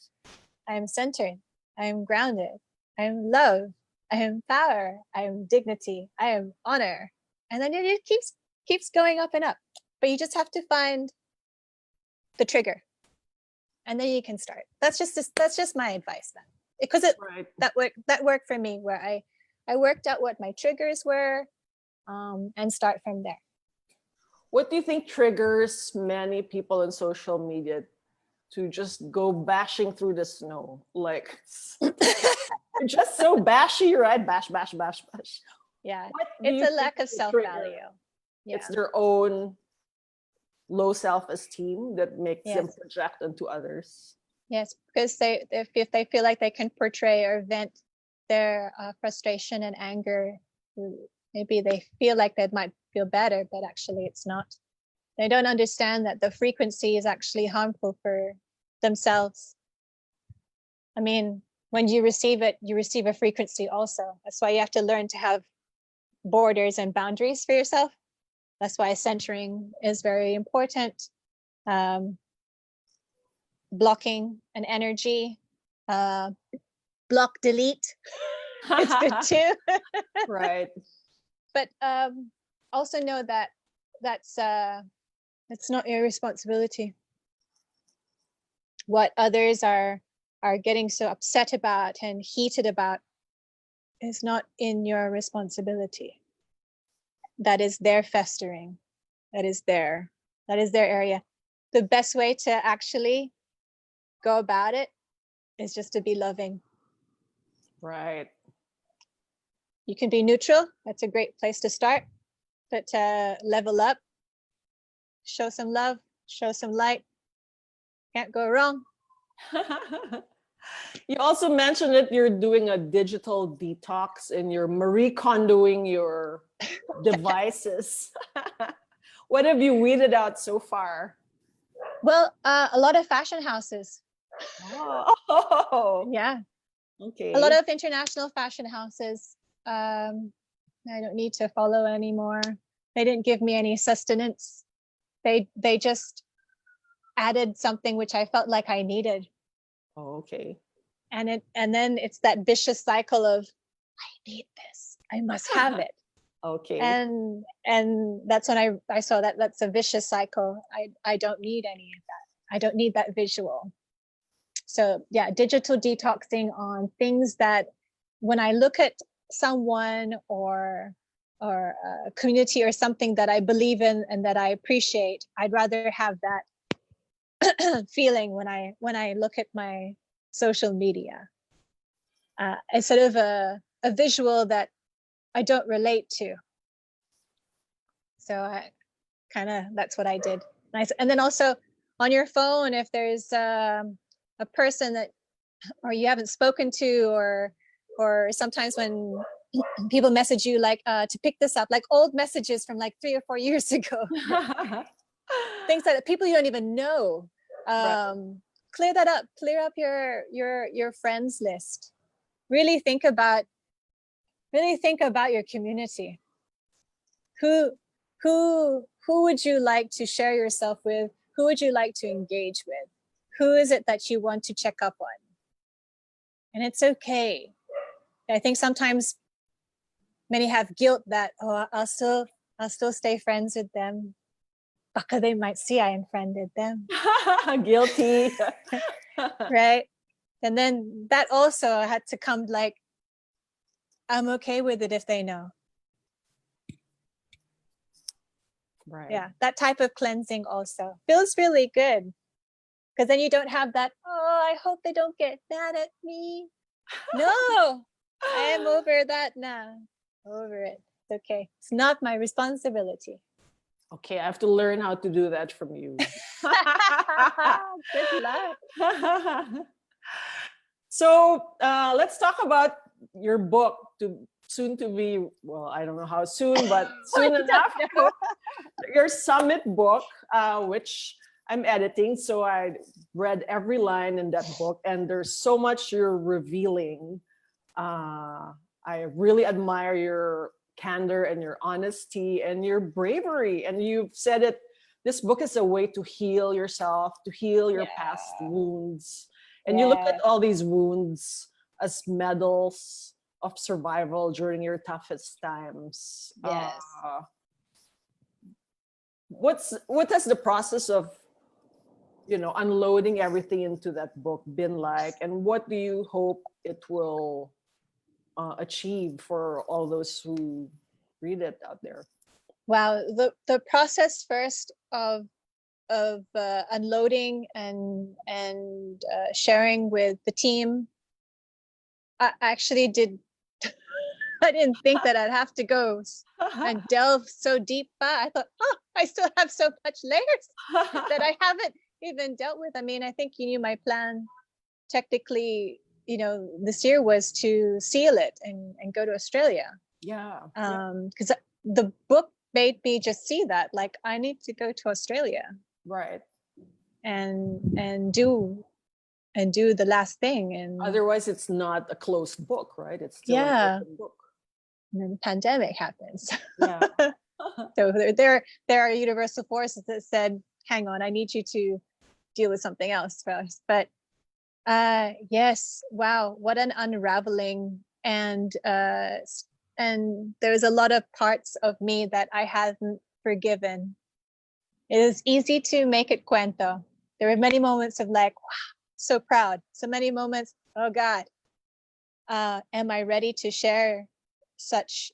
I am centered, I am grounded, I am love, I am power, I am dignity, I am honor. And then it keeps going up and up. But you just have to find the trigger. And then you can start. That's just my advice then. Because that worked for me, where I worked out what my triggers were and start from there. What do you think triggers many people in social media to just go bashing through the snow? Like, just so bashy, right? Bash, bash, bash, bash. Yeah, it's a lack of self-value. Yeah. It's their own low self-esteem that makes them project onto others. Yes, because if they feel like they can portray or vent their frustration and anger, maybe they feel like they might feel better, but actually it's not. They don't understand that the frequency is actually harmful for themselves. I mean, when you receive it, you receive a frequency also. That's why you have to learn to have borders and boundaries for yourself. That's why centering is very important. Blocking an energy, block, delete. It's good too. Right. But also know that it's not your responsibility. What others are getting so upset about and heated about is not in your responsibility. That is their festering. That is their area. The best way to actually go about it is just to be loving. Right. You can be neutral. That's a great place to start. But to level up, show some love, show some light. Can't go wrong. You also mentioned that you're doing a digital detox and you're Marie Kondoing your devices. What have you weeded out so far? Well, a lot of fashion houses. Oh, yeah. Okay. A lot of international fashion houses. I don't need to follow anymore. They didn't give me any sustenance. They just added something which I felt like I needed. Oh, okay. and then it's that vicious cycle of, I need this, I must have it. Okay. And that's when I saw that that's a vicious cycle. I don't need any of that. I don't need that visual. So yeah, digital detoxing on things that when I look at someone or a community or something that I believe in and that I appreciate, I'd rather have that feeling when I look at my social media, instead of a visual that I don't relate to. So I that's what I did. Nice. And then also on your phone, if there's a person that or you haven't spoken to, or sometimes when people message you like to pick this up, like old messages from like 3 or 4 years ago, things like that, people you don't even know. Right. Clear that up. Clear up your friends list. Really think about your community. Who would you like to share yourself with? Who would you like to engage with? Who is it that you want to check up on? And it's okay. I think sometimes many have guilt that, oh, I'll still stay friends with them. Baka they might see I unfriended them. Guilty. Right? And then that also had to come like, I'm okay with it if they know. Right. Yeah, that type of cleansing also feels really good. Because then you don't have that, oh, I hope they don't get mad at me. No, I am over that now. Over it. It's okay. It's not my responsibility. Okay, I have to learn how to do that from you. Good luck. So let's talk about your book, soon to be, well, I don't know how soon, but soon enough. Your summit book, which I'm editing. So I read every line in that book, and there's so much you're revealing. I really admire your candor and your honesty and your bravery. And you've said it, this book is a way to heal yourself, to heal your past wounds. And you look at all these wounds as medals of survival during your toughest times. Yes. What has the process of, unloading everything into that book been like, and what do you hope it will achieve for all those who read it out there? Wow, the process first of unloading and sharing with the team, I actually did. I didn't think that I'd have to go and delve so deep. But I thought, oh, I still have so much layers that I haven't even dealt with. I mean, I think you knew my plan technically, this year was to seal it and go to Australia. Yeah. Because the book made me just see that, like, I need to go to Australia. Right. And do the last thing. And otherwise it's not a closed book, right? It's still an open book. And then the pandemic happens. Yeah. So there are universal forces that said, hang on, I need you to deal with something else first. But yes, wow, what an unraveling. And there's a lot of parts of me that I hadn't forgiven. It is easy to make it cuento. There were many moments of like, wow, so proud. So many moments, oh God, am I ready to share such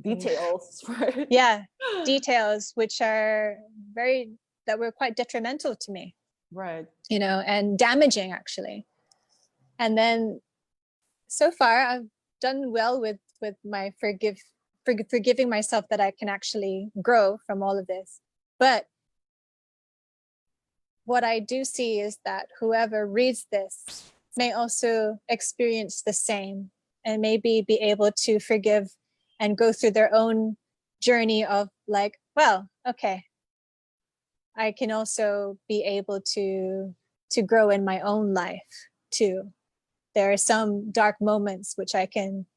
details? Right? Yeah, details which are that were quite detrimental to me. Right. And damaging actually. And then so far I've done well with my forgiving myself that I can actually grow from all of this. But what I do see is that whoever reads this may also experience the same and maybe be able to forgive and go through their own journey of like, well, okay, I can also be able to grow in my own life too. There are some dark moments which I can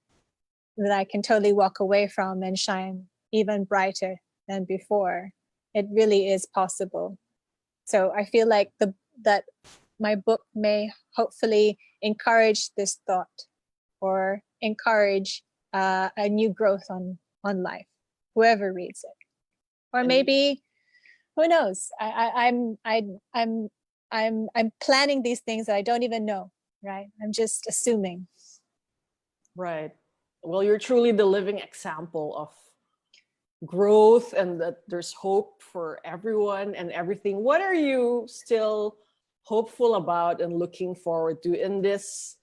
totally walk away from and shine even brighter than before. It really is possible. So I feel like that my book may hopefully encourage this thought or encourage a new growth on life, whoever reads it. Or And- maybe, who knows? I'm planning these things that I don't even know, right? I'm just assuming. Right. Well, you're truly the living example of growth and that there's hope for everyone and everything. What are you still hopeful about and looking forward to in this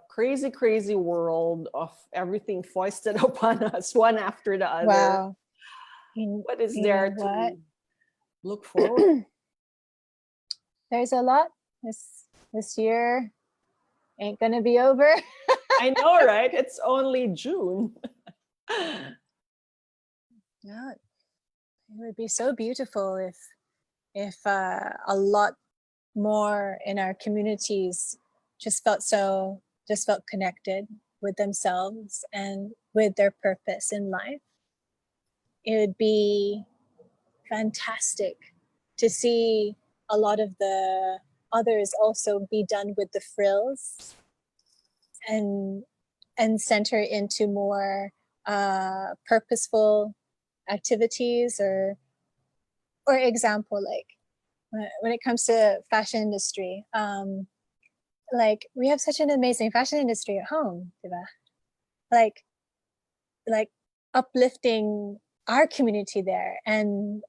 crazy, crazy world of everything foisted upon us one after the other? Wow. What is You there know to what? look forward? There's a lot. This year ain't gonna be over. I know, right? It's only June. Yeah, it would be so beautiful if a lot more in our communities just felt connected with themselves and with their purpose in life. It would be fantastic to see a lot of the others also be done with the frills and center into more purposeful activities or example, like when it comes to fashion industry, like we have such an amazing fashion industry at home, diba? Like uplifting our community there and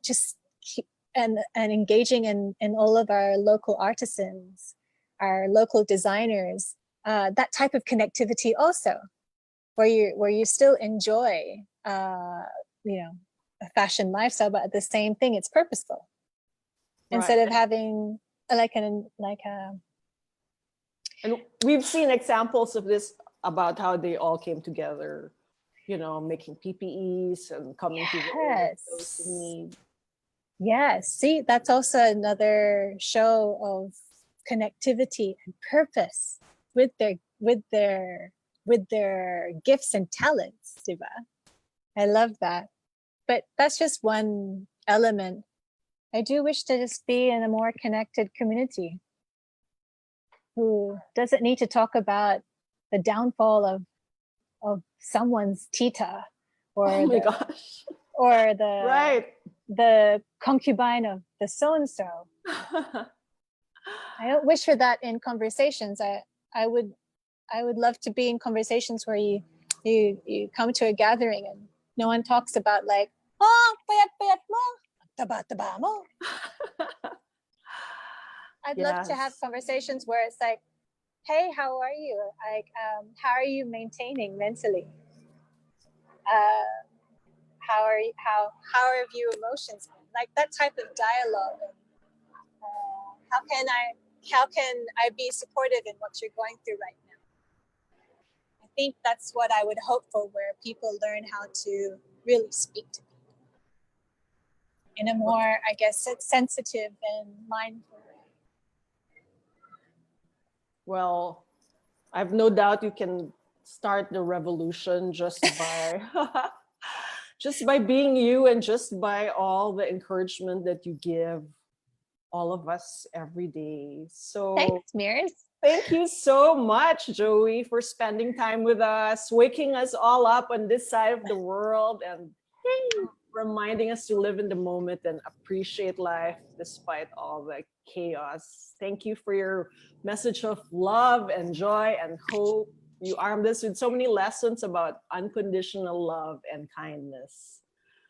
just keep and engaging in all of our local artisans, our local designers, that type of connectivity also, where you still enjoy a fashion lifestyle, but at the same thing it's purposeful. Instead Right. of having like a And we've seen examples of this about how they all came together, making PPEs and coming together those in need. Yes, see, that's also another show of connectivity and purpose with their gifts and talents, diba? I love that. But that's just one element. I do wish to just be in a more connected community who doesn't need to talk about the downfall of someone's tita or Oh my gosh. or the Right. the concubine of the so-and-so. I don't wish for that in conversations. I would love to be in conversations where you come to a gathering and no one talks about like, oh, payat mo, taba mo. I'd love to have Yes. conversations where it's like, hey, how are you? Like, how are you maintaining mentally? How have your emotions been? Like that type of dialogue. How can I be supportive in what you're going through right now? I think that's what I would hope for, where people learn how to really speak to people in a more, I guess, sensitive and mindful way. Well, I have no doubt you can start the revolution just by just by being you and just by all the encouragement that you give all of us every day. So Thanks, Mears. thank you so much, Joey, for spending time with us, waking us all up on this side of the world and reminding us to live in the moment and appreciate life despite all the chaos. Thank you for your message of love and joy and hope. You armed us with so many lessons about unconditional love and kindness.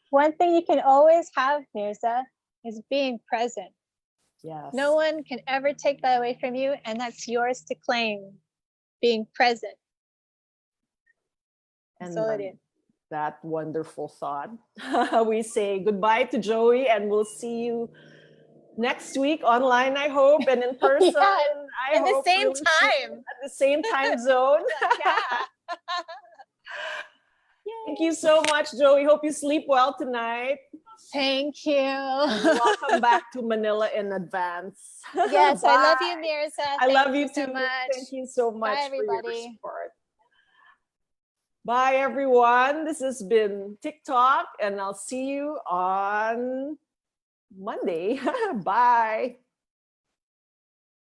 One thing you can always have, Mirza, is being present. Yes. No one can ever take that away from you, and that's yours to claim. Being present. And That's all it is. that wonderful thought. We say goodbye to Joey and we'll see you next week online, I hope, and in person. Yeah, I at the hope same really soon, time. at the same time zone. Yeah. Thank you so much, Joey. Hope you sleep well tonight. Thank you. And welcome back to Manila in advance. Yes, I love Bye. you, Mirza. I Thank love you so too. much. Thank you so much Bye, for your everybody. support. Bye, everyone. This has been TikTok, and I'll see you on Monday. Bye.